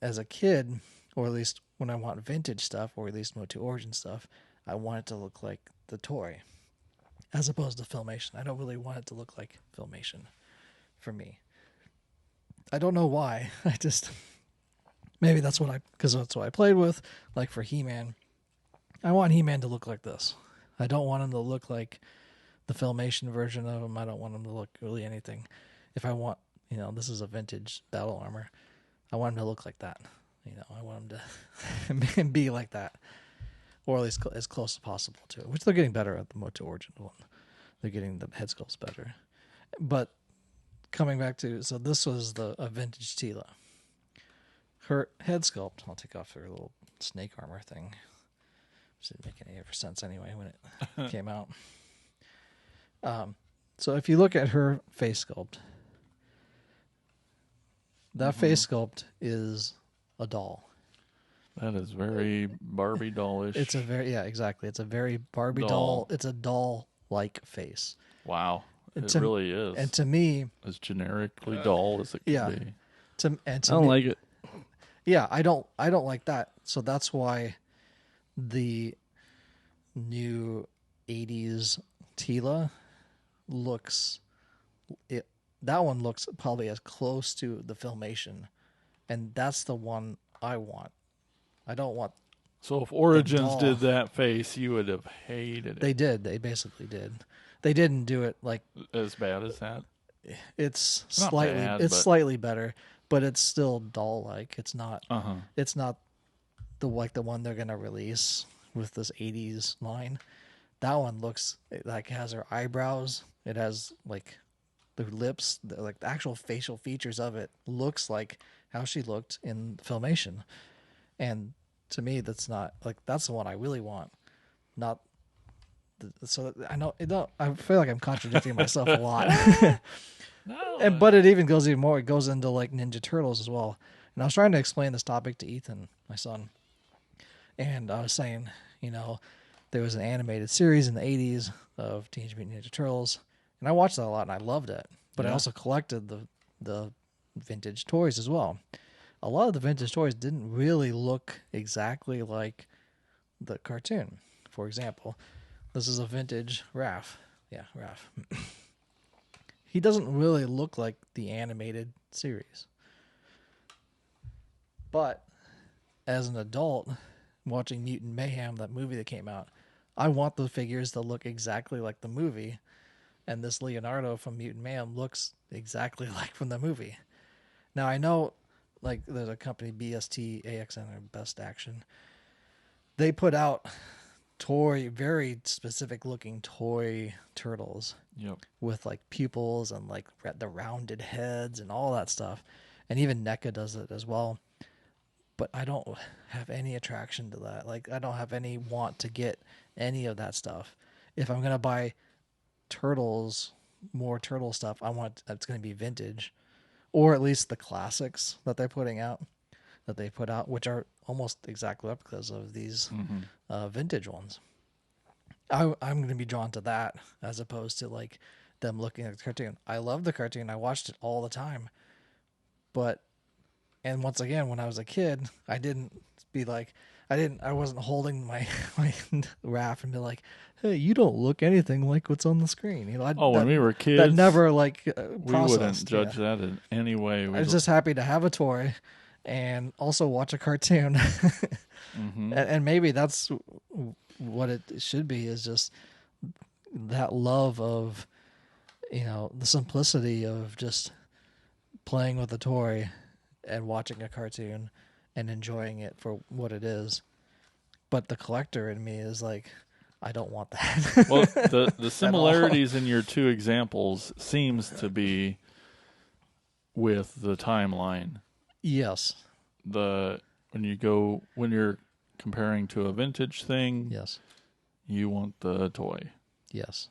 C: as a kid, or at least when I want vintage stuff, or at least Motu Origin stuff, I want it to look like the toy, as opposed to Filmation. I don't really want it to look like Filmation for me. I don't know why. I just maybe because that's what I played with. Like for He-Man, I want He-Man to look like this. I don't want him to look like the Filmation version of him. I don't want him to look really anything. If I want, this is a vintage battle armor, I want him to look like that. I want him to be like that, or at least as close as possible to it. Which they're getting better at the Motu Origin one. They're getting the head sculpts better. But coming back to, so this was a vintage Tila. Her head sculpt, I'll take off her little snake armor thing. Which didn't make any sense anyway when it came out. So if you look at her face sculpt, that face sculpt is a doll.
B: That is very Barbie dollish.
C: It's a very, exactly. It's a very Barbie doll. It's a doll-like face.
B: Wow. It really is.
C: And to me,
B: as generically dull as it can be.
C: I
D: don't like it.
C: Yeah, I don't like that. So that's why the new 80s Tila that one looks probably as close to the Filmation, and that's the one I want. I don't want.
B: So if Origins did that face, you would have hated it.
C: They did. They basically did. They didn't do it like
B: As bad as that?
C: it's
B: not
C: slightly
B: bad,
C: it's
B: but-
C: slightly better, but it's still dull. Like it's not
B: Uh-huh.
C: the one they're gonna release with this '80s line. That one looks like it has her eyebrows. It has like the lips, like the actual facial features of it looks like how she looked in Filmation. And to me, that's not like that's the one I really want. Not so I know I feel like I'm contradicting myself a lot.
B: No.
C: But it even goes even more. It goes into like Ninja Turtles as well. And I was trying to explain this topic to Ethan, my son, and I was saying, there was an animated series in the '80s of Teenage Mutant Ninja Turtles, and I watched that a lot and I loved it. But I
B: Yeah.
C: also collected the vintage toys as well. A lot of the vintage toys didn't really look exactly like the cartoon. For example, this is a vintage Raph. Yeah, Raph. He doesn't really look like the animated series. But as an adult, watching Mutant Mayhem, that movie that came out, I want the figures to look exactly like the movie. And this Leonardo from Mutant Mayhem looks exactly like from the movie. Now, I know, like, there's a company, BST, AXN, or Best Action. They put out very specific looking toy turtles.
B: Yep.
C: With like pupils and like the rounded heads and all that stuff. And even NECA does it as well. But I don't have any attraction to that. Like I don't have any want to get any of that stuff. If I'm going to buy more turtle stuff, I want it's going to be vintage or at least the classics that they put out, which are almost exact replicas of these vintage ones. I'm going to be drawn to that as opposed to like them looking at the cartoon. I love the cartoon. I watched it all the time. And once again, when I was a kid, I wasn't holding my Raph and be like, hey, you don't look anything like what's on the screen.
B: When we were kids,
C: that never like
B: we wouldn't judge that in any way.
C: I was just happy to have a toy and also watch a cartoon. And maybe that's what it should be, is just that love of, the simplicity of just playing with a toy and watching a cartoon and enjoying it for what it is. But the collector in me is like, I don't want that.
B: Well, the similarities in your two examples seems to be with the timeline.
C: Yes.
B: When you're comparing to a vintage thing,
C: Yes.
B: you want the toy.
C: Yes.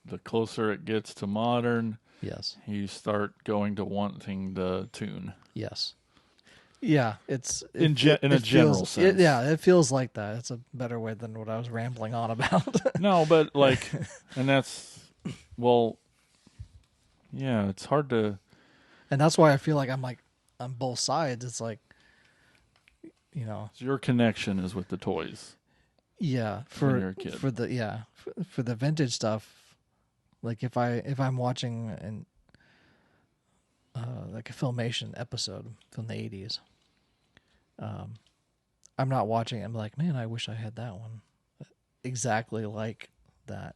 B: The closer it gets to modern,
C: Yes.
B: you start going to wanting the tune.
C: Yes. Yeah, it's
B: In a general sense.
C: It feels like that. It's a better way than what I was rambling on about.
B: No, but like, and that's, well, yeah, it's hard to.
C: And that's why I feel like I'm like on both sides. It's like,
B: Your connection is with the toys.
C: Yeah,
B: when you're a kid.
C: for the vintage stuff. Like if I'm watching like a Filmation episode from the '80s, I'm not watching it. I'm like, man, I wish I had that one exactly like that.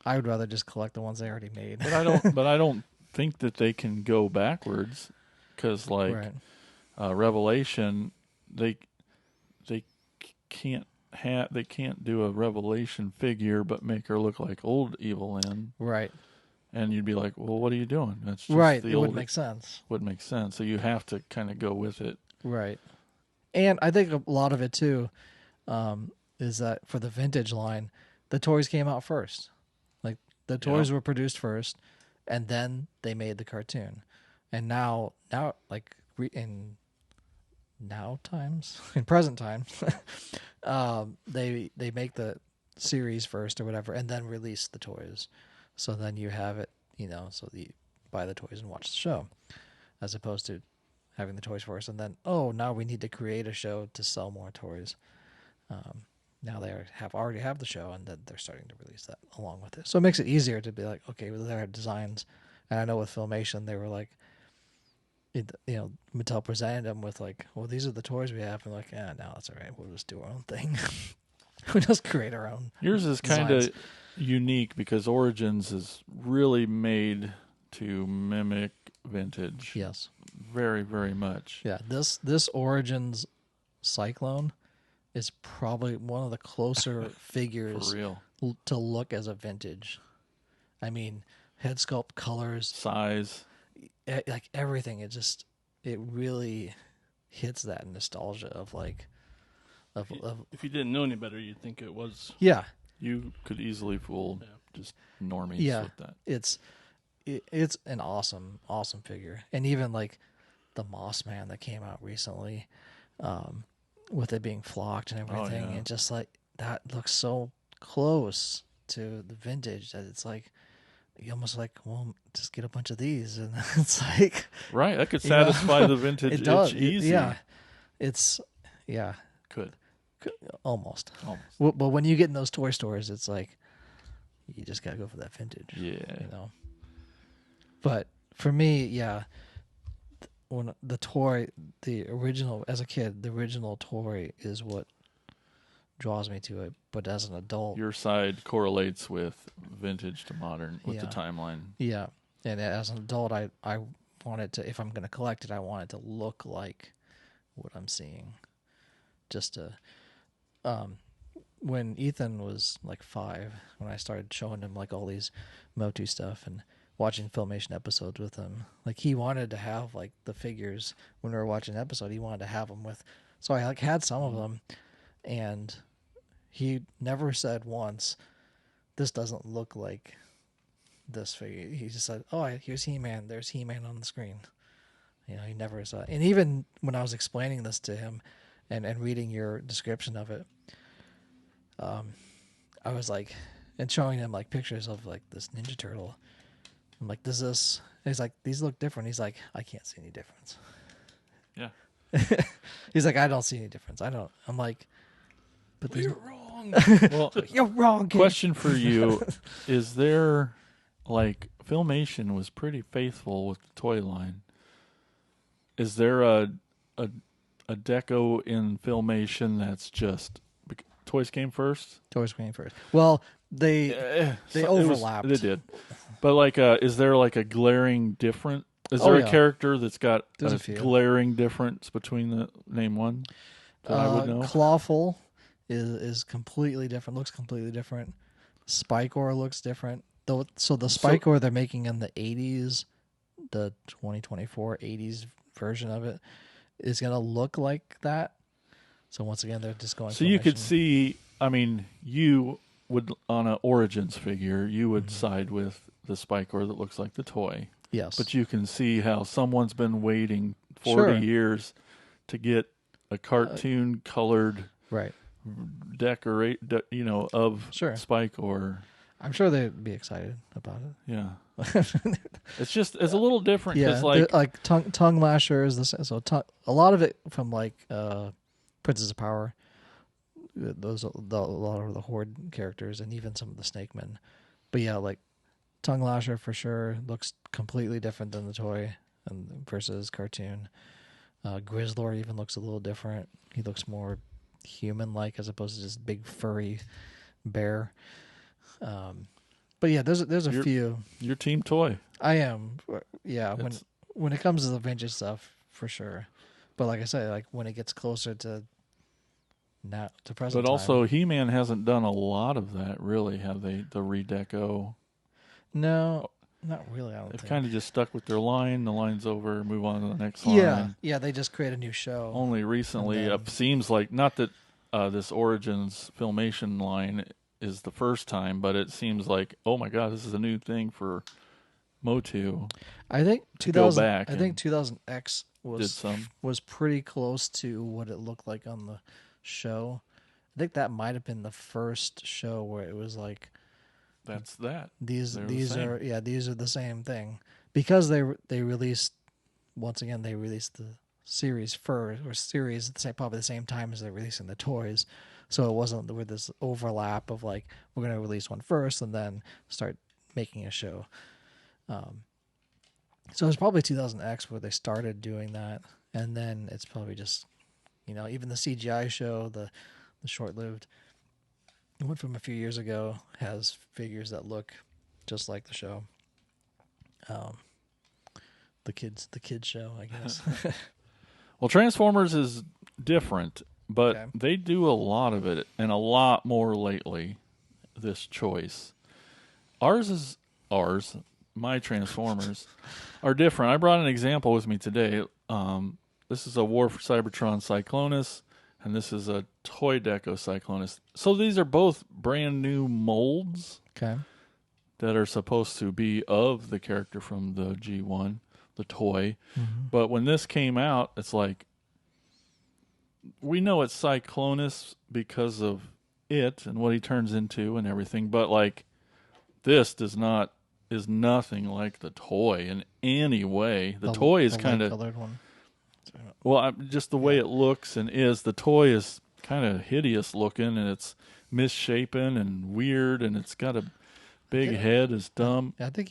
C: I would rather just collect the ones they already made.
B: But I don't think that they can go backwards, because like
C: Right.
B: Revelation, they can't do a Revelation figure but make her look like old Evil Lynn.
C: Right.
B: And you'd be like, well, what are you doing? That's just
C: Right.
B: The
C: It
B: old,
C: wouldn't make sense.
B: Wouldn't make sense. So you have to kind of go with it.
C: Right. And I think a lot of it too is that for the vintage line, the toys came out first. Like the toys were produced first, and then they made the cartoon. And now like in present times, they make the series first or whatever, and then release the toys. So then you have it, so you buy the toys and watch the show, as opposed to having the toys first and then, now we need to create a show to sell more toys. Now they already have the show, and then they're starting to release that along with it. So it makes it easier to be like, okay, well, there are designs. And I know with Filmation, they were like, Mattel presented them with like, well, these are the toys we have. And like, no, that's all right. We'll just do our own thing. We just create our own.
B: Yours is kind of
C: designs.
B: unique because Origins is really made to mimic vintage.
C: Yes.
B: Very, very much.
C: Yeah. This Origins Cyclone is probably one of the closer figures
B: For real.
C: to look as a vintage. I mean, head sculpt, colors,
B: Size.
C: like everything. It really hits that nostalgia of like, of
D: If you didn't know any better, you'd think it was.
C: yeah,
B: You could easily fool just normies
C: yeah.
B: with that.
C: It's an awesome figure, and even like the Moss Man that came out recently, with it being flocked and everything,
B: yeah.
C: and just like that looks so close to the vintage that it's like you almost like, well, just get a bunch of these, and it's like
B: Right. That could
C: you know,
B: satisfy the vintage
C: it does.
B: itch easy.
C: Yeah, it's
B: Could.
C: almost.
B: Almost.
C: But when you get in those toy stores, it's like you just gotta go for that vintage.
B: Yeah.
C: You know. But for me, yeah, when the original, as a kid, the original toy is what draws me to it. But as an adult,
B: Your side correlates with vintage to modern with the
C: Yeah.
B: timeline.
C: yeah, and as an adult, I want it to, if I'm going to collect it, I want it to look like what I'm seeing. Just to, when Ethan was like 5, when I started showing him like all these Motu stuff and watching Filmation episodes with him, like he wanted to have like the figures when we were watching an episode. He wanted to have them with, so I like had some of them, and he never said once, "This doesn't look like this figure." He just said, "Oh, here's He-Man. There's He-Man on the screen." You know, he never saw. And even when I was explaining this to him, and reading your description of it, I was like, and showing him like pictures of like this Ninja Turtle. I'm like, does this? He's like, these look different. He's like, I can't see any difference.
B: Yeah.
C: He's like, I don't see any difference. I don't. I'm like, but there's
D: You're wrong.
B: Well,
C: you're wrong. Kid.
B: question for you: is there, like, Filmation was pretty faithful with the toy line? Is there a deco in Filmation that's just toys came first?
C: Toy screen first. Well, they overlapped.
B: They did, but like, is there like a glaring difference? Is
C: Oh,
B: there
C: yeah.
B: a character that's got
C: There's
B: a
C: a few.
B: glaring difference between the name one that I would know?
C: Clawful is completely different. Looks completely different. Spike-Or looks different. Though, so the Spike-Or they're making in the 80s, the 2024 80s version of it, is going to look like that. So once again, they're just going.
B: So you could
C: Filmation.
B: see. I mean, you would on an Origins figure, you would
C: Mm-hmm.
B: side with the Spike-Or that looks like the toy.
C: Yes,
B: But you can see how someone's been waiting 40
C: Sure.
B: years to get a cartoon colored
C: right.
B: of
C: Sure.
B: Spike-Or.
C: I'm sure they'd be excited about it.
B: Yeah. It's a little different
C: Yeah,
B: because
C: like tongue lasher is the same. So a lot of it from like Princess of Power. Those a lot of the Horde characters and even some of the Snake Men. But yeah, like tongue lasher for sure looks completely different than the toy and versus cartoon. Grizzlor even looks a little different. He looks more human-like as opposed to just big furry bear. But yeah, there's a few.
B: your team toy.
C: I am, yeah.
B: It's-
C: When it comes to the vintage stuff, for sure. But like I say, like when it gets closer to now to present,
B: But
C: time,
B: also, He-Man hasn't done a lot of that, really, have they? The redeco.
C: no, not really. I don't
B: They've
C: think.
B: kind of just stuck with their line. The line's over. Move on to the next line.
C: Yeah. They just create a new show.
B: Only recently,
C: And then-
B: it seems like not that this Origins Filmation line is the first time, but it seems like, oh my God, this is a new thing for Motu.
C: I think
B: to go
C: 2000.
B: back
C: I think
B: and
C: 2000X
B: Did some.
C: was pretty close to what it looked like on the show. I think that might have been the first show where it was like
B: That's that.
C: these
B: They're the
C: these
B: same.
C: are these are the same thing because they released once again they released the series first or series at the same, probably the same time as they're releasing the toys, so it wasn't with this overlap of like we're going to release one first and then start making a show. So it's probably 2000X where they started doing that, and then it's probably just even the CGI show, the short-lived one from a few years ago has figures that look just like the show. The kids show, I guess.
B: Well, Transformers is different, but
C: Okay.
B: they do a lot of it and a lot more lately. This choice, ours. My Transformers are different. I brought an example with me today. This is a War for Cybertron Cyclonus, and this is a Toy Deco Cyclonus. So these are both brand new molds
C: Okay.
B: that are supposed to be of the character from the G1, the toy.
C: Mm-hmm.
B: But when this came out, it's like, we know it's Cyclonus because of it and what he turns into and everything, but like this is nothing like the toy in any way. The toy is kind of
C: colored one.
B: just the way it looks and is. The toy is kind of hideous looking, and it's misshapen and weird, and it's got a big head. It's dumb.
C: I think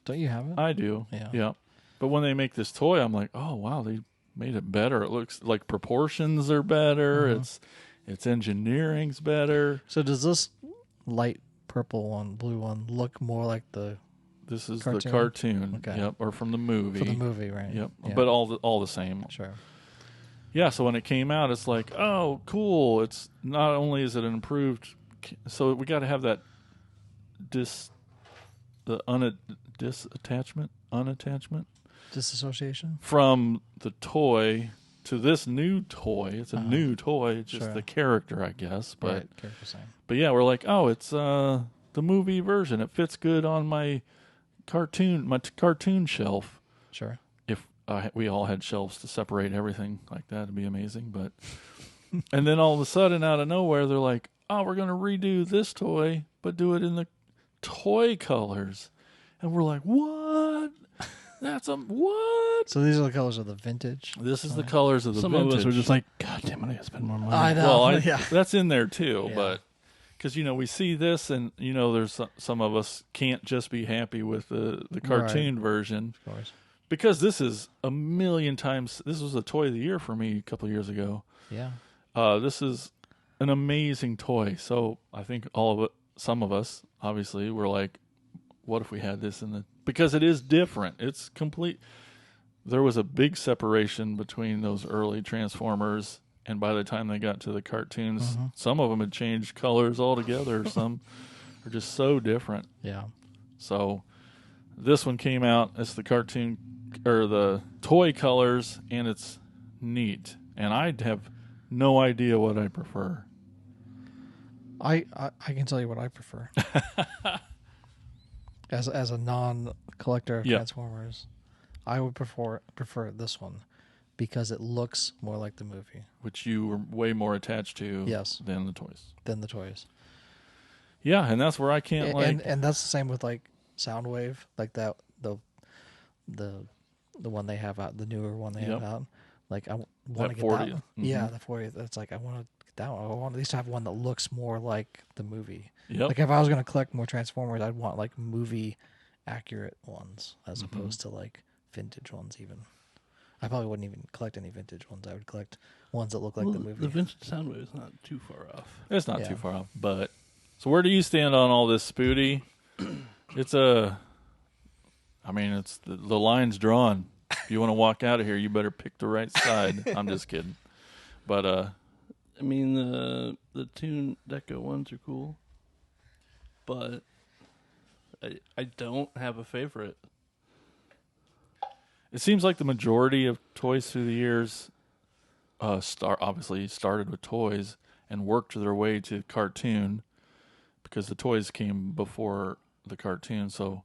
C: don't you have it?
B: I do.
C: Yeah.
B: But when they make this toy, I'm like, oh wow, they made it better. It looks like proportions are better. Its engineering's better.
C: So does this light purple one, blue one, look more like
B: This is
C: cartoon?
B: the cartoon.
C: Okay.
B: Yep, or from the movie.
C: for the movie, right?
B: Yep,
C: Yeah.
B: but all the same.
C: Sure.
B: Yeah, so when it came out, it's like, oh, cool. It's not only is it an improved, so we got to have that unattachment
C: Disassociation?
B: from the toy to this new toy. It's a new toy, it's just
C: Sure.
B: the character, I guess. But
C: Right, character sign.
B: but yeah, we're like, oh, it's the movie version. It fits good on my cartoon shelf.
C: Sure.
B: If we all had shelves to separate everything like that, it'd be amazing. But and then all of a sudden, out of nowhere, they're like, "Oh, we're gonna redo this toy, but do it in the toy colors." And we're like, "What? That's what?"
C: So these are the colors of the vintage.
B: This is the colors of the
D: Some
B: vintage.
D: of us are just like, God damn it, I gotta spend more money.
C: I know.
B: Well,
C: yeah.
B: that's in there too,
C: Yeah.
B: but because we see this, and there's some of us can't just be happy with the cartoon version.
C: Of course.
B: Because this is a million times. This was a toy of the year for me a couple of years ago.
C: Yeah.
B: This is an amazing toy. So I think some of us, obviously, were like, "What if we had this in the?" Because it is different. It's complete. There was a big separation between those early Transformers, and by the time they got to the cartoons, some of them had changed colors altogether. Some are just so different.
C: Yeah.
B: So this one came out. It's the cartoon or the toy colors, and it's neat. And I have no idea what I prefer.
C: I can tell you what I prefer. as a non-collector of
B: Yeah.
C: Transformers, I would prefer this one because it looks more like the movie
B: Which you were way more attached to
C: Yes.
B: than the toys.
C: than the toys.
B: Yeah, and that's where I can't
C: And that's the same with like Soundwave, like that the one they have out, the newer one they have out. Like I want to
B: That
C: get
B: 40th.
C: that one.
B: Mhm.
C: Yeah, the 40th. It's like I want to get that one. I want at least to have one that looks more like the movie.
B: Yep.
C: Like if I was going to collect more Transformers, I'd want like movie accurate ones as
B: Mm-hmm.
C: opposed to like vintage ones. Even I probably wouldn't even collect any vintage ones. I would collect ones that look like the movie.
D: The vintage Soundwave is not too far off.
B: It's not
C: Yeah.
B: too far off. But so where do you stand on all this, Spooty? It's it's the line's drawn. If you want to walk out of here, you better pick the right side. I'm just kidding. But
D: I mean, the Toon Deco ones are cool, but I don't have a favorite.
B: it seems like the majority of toys through the years obviously started with toys and worked their way to cartoon because the toys came before the cartoon. So,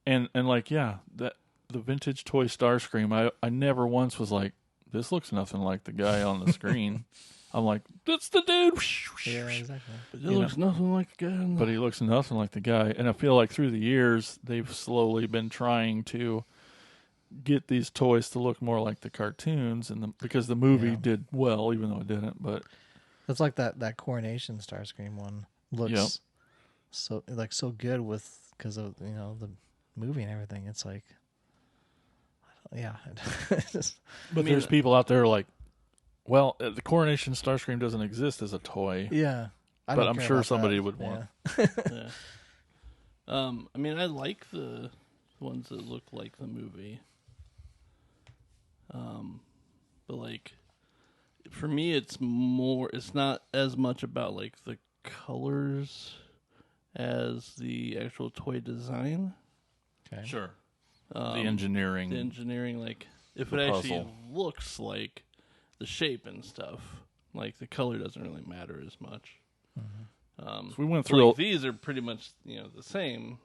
B: and like, yeah, that the vintage toy Starscream, I never once was like, this looks nothing like the guy on the screen. I'm like, that's the dude.
C: Yeah, exactly.
D: But it looks nothing like the guy.
B: But he looks nothing like the guy. And I feel like through the years, they've slowly been trying to get these toys to look more like the cartoons, and because the movie
C: Yeah.
B: did well, even though it didn't. But
C: It's like that Coronation Starscream one looks
B: Yep.
C: so good with because of the movie and everything. It's like, yeah, just,
B: but there's people out there like, well, the Coronation Starscream doesn't exist as a toy.
C: yeah, I
B: but
C: don't
B: I'm
C: care
B: sure
C: about
B: somebody
C: that.
B: would want.
D: Yeah. I mean, I like the ones that look like the movie. But like, for me, it's not as much about like the colors as the actual toy design.
C: Okay.
B: Sure. The engineering.
D: The engineering, like, if
B: The
D: it actually
B: puzzle.
D: looks like the shape and stuff, like the color doesn't really matter as much.
B: So we went
D: So,
B: through.
D: like, these are pretty much the same,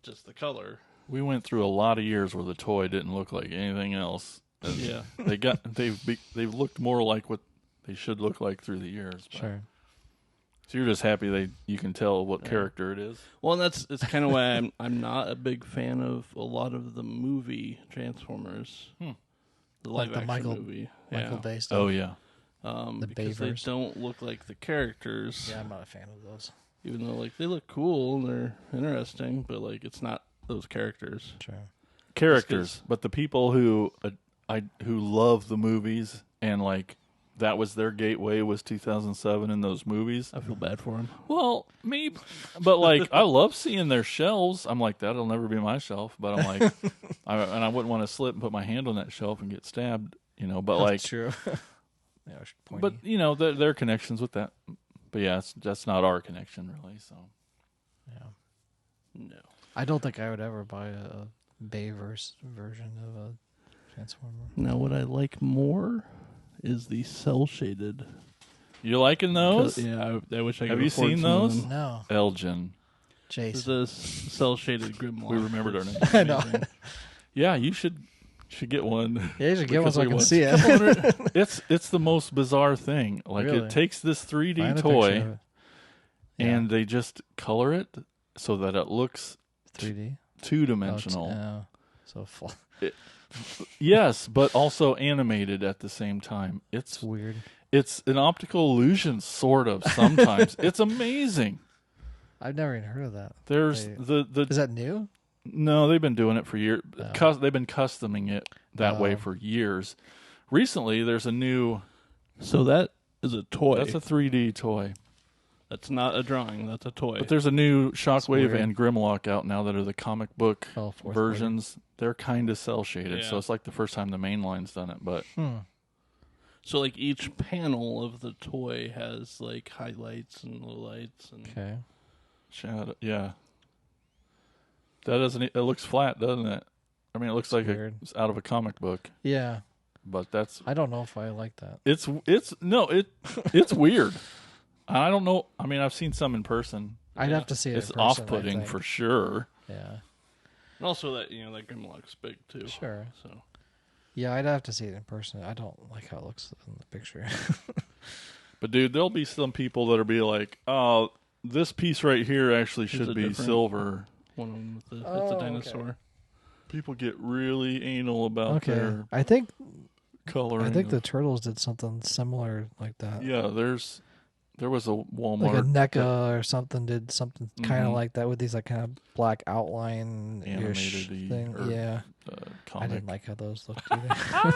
D: just the color.
B: We went through a lot of years where the toy didn't look like anything else. And
D: Yeah.
B: they've looked more like what they should look like through the years. But.
C: Sure.
B: So you're just happy you can tell what character it is.
D: Well, and it's kind of why I'm not a big fan of a lot of the movie Transformers, the live
C: the
D: action
C: Michael
D: movie.
C: Michael Bay stuff.
B: Oh yeah.
C: The
D: Because they
C: Bayverse.
D: don't look like the characters.
C: Yeah, I'm not a fan of those.
D: Even though like they look cool and they're interesting, but like it's not those characters.
C: Sure.
B: Characters, but the people who love the movies and like that was their gateway was 2007 in those movies.
D: I feel bad for them.
B: Well, maybe, but like I love seeing their shelves. I'm like that'll never be my shelf, but I'm like, I wouldn't want to slip and put my hand on that shelf and get stabbed, But like,
C: true. Yeah, pointy.
B: but their connections with that. But yeah, that's not our connection really. So
C: yeah.
D: No.
C: I don't think I would ever buy a Bayverse version of a Transformer.
D: Now, what I like more is the cell shaded.
B: you liking those?
D: Yeah, I wish I could.
B: Have you
D: afford
B: seen
D: some of
B: those?
D: them.
C: No.
B: Elgin.
D: This
C: Jason.
D: is a cell shaded Grimlock.
B: We remembered our name.
C: I know.
B: Yeah, you should get one.
C: Yeah, you should get one
B: Because
C: so I
B: we
C: can
B: went-
C: see it.
B: It's the most bizarre thing. Like
C: Really?
B: it takes this 3D
C: Find a
B: toy
C: picture of it.
B: and they just color it so that it looks
C: 3D.
B: two-dimensional.
C: So
B: Yes, but also animated at the same time.
C: it's weird.
B: It's an optical illusion, sort of. Sometimes it's amazing.
C: I've never even heard of that.
B: There's
C: Is
B: the
C: that new?
B: no, they've been doing it for years.
C: Oh.
B: They've been customing it that way
C: Oh.
B: for years. Recently, there's a new.
D: So that is a toy.
B: That's a 3D toy.
D: That's not a drawing. That's a toy.
B: But there's a new Shockwave
C: weird.
B: and Grimlock out now that are the comic book
C: Fourth
B: versions. They're kind of cell shaded, so
D: Yeah.
B: it's like the first time the main line's done it. But
D: So like each panel of the toy has like highlights and lowlights and
C: Okay.
B: shadow, yeah, that doesn't. It looks flat, doesn't it? I mean, it looks like
C: weird.
B: it's out of a comic book,
C: Yeah.
B: but that's
C: I don't know if I like that.
B: it's weird. I don't know. I mean, I've seen some in person.
C: I'd have to see it.
B: It's
C: in person, I
B: off-putting
C: think.
B: for sure.
C: Yeah.
D: and also that that Grimlock's big too.
C: Sure.
D: So
C: Yeah, I'd have to see it in person. I don't like how it looks in the picture.
B: But dude, there'll be some people that'll be like, "Oh, this piece right here actually should
D: it
B: be
D: different?
B: silver."
D: one of them with
C: Oh,
D: it's a
C: okay.
D: dinosaur.
B: People get really anal about
C: Okay.
B: their
C: I think
B: coloring.
C: the Turtles did something similar like that.
B: yeah. There was a Walmart
C: Like a NECA or something did something kind of
B: Mhm.
C: like that with these like kind of black outline ish
B: Animated-y
C: thing.
B: or
C: Yeah, I
B: comic.
C: didn't like how those looked either.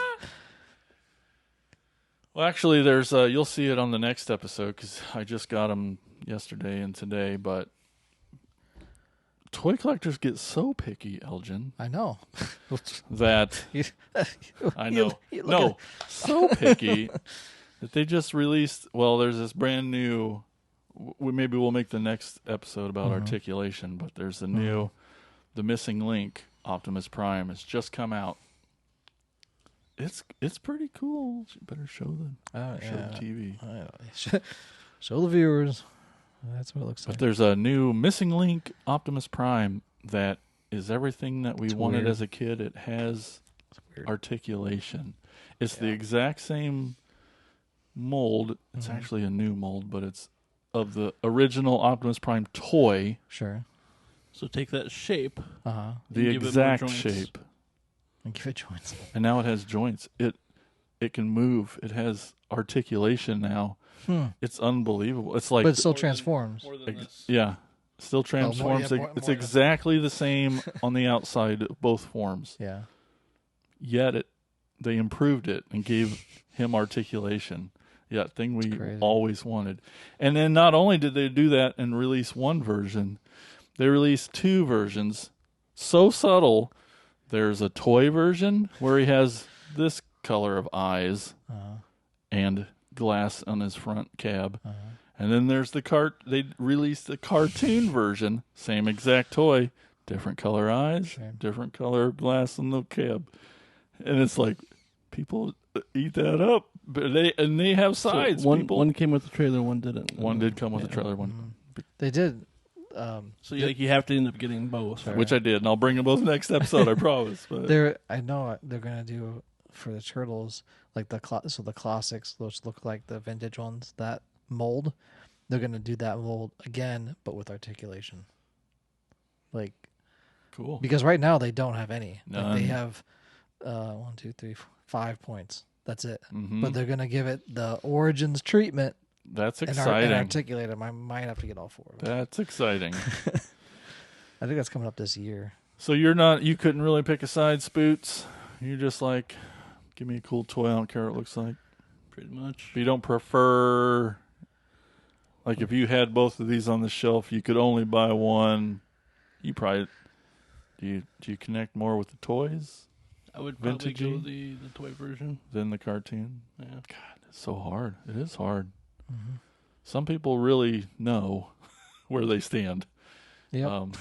B: Well, actually, there's you'll see it on the next episode because I just got them yesterday and today. But toy collectors get so picky, Elgin,
C: I know.
B: that
C: You-
B: I
C: you-
B: know.
C: you look
B: No, so picky that they just released. Well, there's this brand new. Maybe we'll make the next episode about articulation. But there's a new, the missing link. Optimus Prime has just come out. It's pretty cool. You better show
C: Oh,
B: show the TV.
C: I know. Show the viewers. That's what it looks
B: But
C: like.
B: there's a new missing link Optimus Prime that is everything that we
C: It's
B: wanted
C: weird.
B: as a kid. It has
C: weird.
B: articulation. It's the
C: Yeah.
B: exact same mold. It's
C: Mhm.
B: actually a new mold, but it's of the original Optimus Prime toy.
C: Sure.
D: So take that shape.
C: Uh huh.
B: The
D: give it more
B: exact
D: joints.
B: shape.
C: And give it joints.
B: And now it has joints. It can move. It has articulation now. It's unbelievable. It's like
C: But it still transforms.
D: More than this.
B: yeah, still transforms.
C: more
B: It's
C: than-
B: exactly the same on the outside of both forms.
C: Yeah.
B: Yet they improved it and gave him articulation. Yeah, thing we
C: crazy.
B: always wanted. And then not only did they do that and release one version, they released two versions. So subtle. There's a toy version where he has this color of eyes and glass on his front cab. And then there's they released the cartoon version, same exact toy, different color eyes, different color glass on the cab. And it's like, people eat that up. But they have sides.
D: So
B: one
D: came with the trailer, one didn't.
B: One did come with the trailer, one.
C: They did.
D: So you have to end up getting both.
B: Which I did, and I'll bring them both next episode, I promise. But
C: I know they're gonna do for the turtles like the classics, which look like the vintage ones. That mold, they're gonna do that mold again, but with articulation. Like,
B: cool.
C: Because right now they don't have any.
B: None.
C: Like they have 1, 2, 3, 4, 5 points. That's it.
B: Mm-hmm.
C: But they're gonna give it the origins treatment.
B: That's
C: And
B: exciting.
C: articulate them. I might have to get all 4 of them.
B: That's exciting.
C: I think that's coming up this year.
B: So you couldn't really pick a side, Spoots. You're just like, give me a cool toy. I don't care what it looks like.
D: Pretty much.
B: But you don't prefer, like if you had both of these on the shelf, you could only buy one. You probably, do you connect more with the toys
D: I would probably
B: Vintagey?
D: go the toy version.
B: than the cartoon?
D: Yeah.
B: God, it's so hard. It is hard.
C: Mm-hmm.
B: Some people really know where they stand.
C: Yep.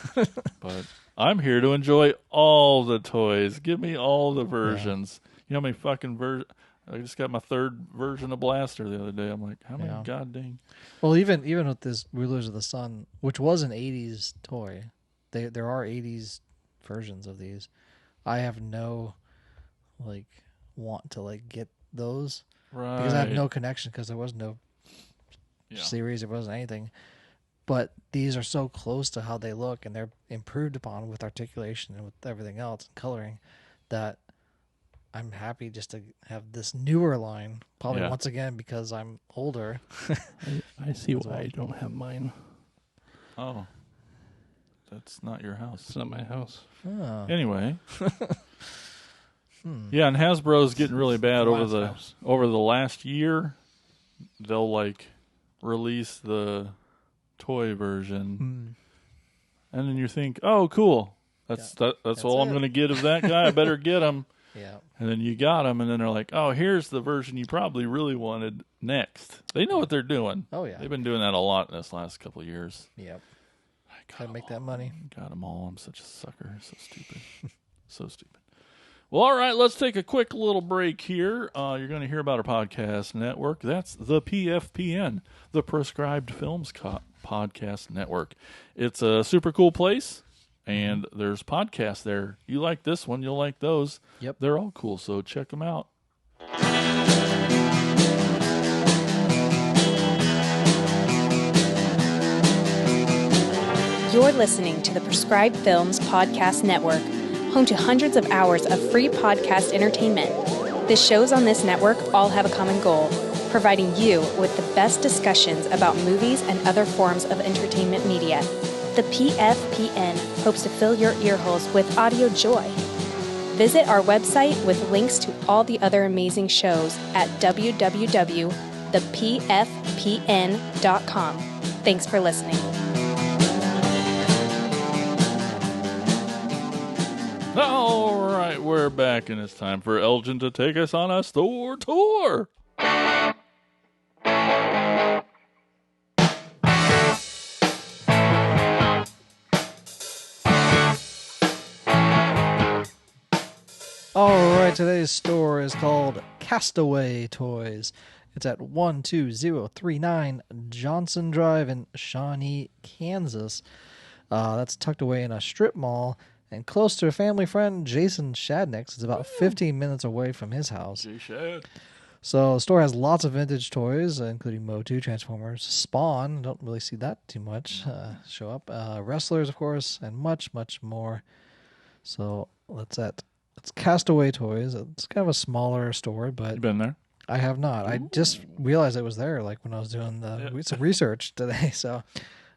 B: But I'm here to enjoy all the toys. Give me all the versions. You know how many fucking versions? I just got my 3rd version of Blaster the other day. I'm like, how many god dang?
C: Well, even with this Rulers of the Sun, which was an 80s toy, there are 80s versions of these. I have no want to get those
B: Right.
C: because I have no connection because there was no
B: Yeah.
C: series, there wasn't anything. But these are so close to how they look, and they're improved upon with articulation and with everything else, and coloring, that I'm happy just to have this newer line. Probably once again because I'm older.
D: I see why I don't have mine.
B: Oh. That's not your house.
D: It's not my house.
C: Oh.
B: Anyway. Yeah, and Hasbro's getting really bad over the last year. They'll release the toy version, and then you think, "Oh, cool! That's all I'm going to get of that guy. I better get him."
C: Yeah.
B: And then you got him, and then they're like, "Oh, here's the version you probably really wanted next." They know what they're doing.
C: Oh yeah.
B: They've been doing that a lot in this last couple of years.
C: Yep. Gotta make that money.
B: Got them all. I'm such a sucker. So stupid. So stupid. Well, all right, let's take a quick little break here. You're going to hear about our podcast network. That's the PFPN, the Prescribed Films Podcast Network. It's a super cool place, and there's podcasts there. You like this one, you'll like those.
C: Yep.
B: They're all cool, so check them out.
E: You're listening to the Prescribed Films Podcast Network, home to hundreds of hours of free podcast entertainment. The shows on this network all have a common goal, providing you with the best discussions about movies and other forms of entertainment media. The PFPN hopes to fill your earholes with audio joy. Visit our website with links to all the other amazing shows at www.thepfpn.com. Thanks for listening.
B: All right, we're back, and it's time for Elgin to take us on a store tour.
C: All right, today's store is called Castaway Toys. It's at 12039 Johnson Drive in Shawnee, Kansas. That's tucked away in a strip mall and close to a family friend, Jason Shadnick's. It's about 15 minutes away from his house.
B: J-Shad.
C: So the store has lots of vintage toys, including Motu, Transformers, Spawn. Don't really see that too much show up. Wrestlers, of course, and much, much more. So it's Castaway Toys. It's kind of a smaller store, but
B: You been there?
C: I have not. I just realized it was there when I was doing some research today. So,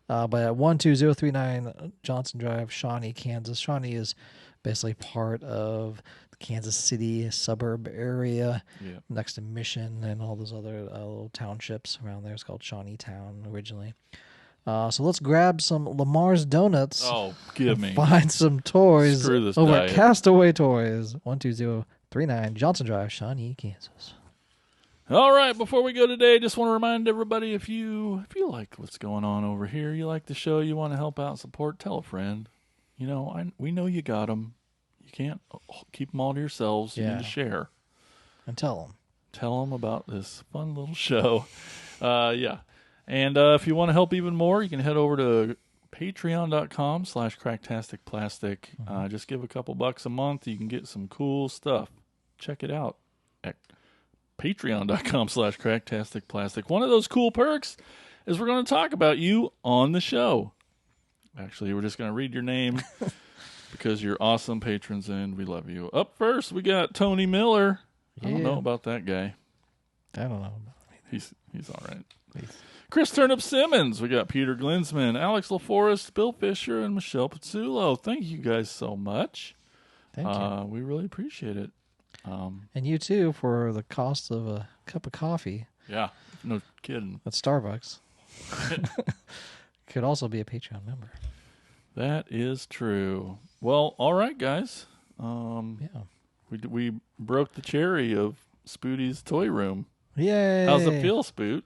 C: but at 12039 Johnson Drive, Shawnee, Kansas. Shawnee is basically part of the Kansas City suburb area
B: Yeah.
C: next to Mission and all those other little townships around there. It's called Shawneetown originally. So let's grab some Lamar's Donuts.
B: Oh, give me.
C: Find some toys
B: Screw this
C: over
B: diet.
C: at Castaway Toys, 12039 Johnson Drive, Shawnee, Kansas.
B: All right, before we go today, just want to remind everybody, if you like what's going on over here, you like the show, you want to help out, support, tell a friend. You know, we know you got them. You can't keep them all to yourselves. You
C: Yeah.
B: need to share.
C: And tell them.
B: Tell them about this fun little show. Yeah. And if you want to help even more, you can head over to patreon.com/cracktasticplastic. Just give a couple bucks a month. You can get some cool stuff. Check it out at patreon.com/cracktasticplastic. One of those cool perks is we're going to talk about you on the show. Actually, we're just going to read your name because you're awesome patrons and we love you. Up first, we got Tony Miller. I don't know about that guy.
C: I don't know.
B: He's all right. Chris Turnip Simmons. We got Peter Glinsman, Alex LaForest, Bill Fisher, and Michelle Pizzulo. Thank you guys so much.
C: Thank you.
B: We really appreciate it.
C: And you too for the cost of a cup of coffee
B: Yeah, no kidding.
C: at Starbucks. Could also be a Patreon member.
B: That is true. Well, all right, guys.
C: Yeah.
B: We broke the cherry of Spooty's toy room.
C: Yay.
B: How's it feel, Spoot?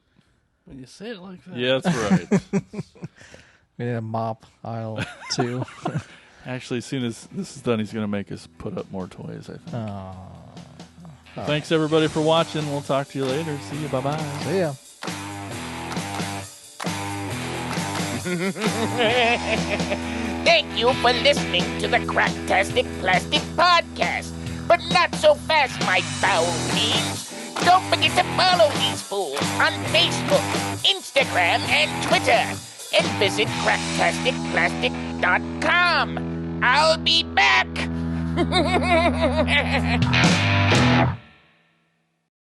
D: When you say it like that.
B: Yeah, that's right.
C: We need a mop aisle 2.
B: Actually, as soon as this is done, he's going to make us put up more toys, I think.
C: Aw.
B: Thanks, everybody, for watching. We'll talk to you later. See you. Bye-bye.
C: See ya.
A: Thank you for listening to the Cracktastic Plastic Podcast. But not so fast, my foul fiends. Don't forget to follow these fools on Facebook, Instagram, and Twitter. And visit cracktasticplastic.com. I'll be back.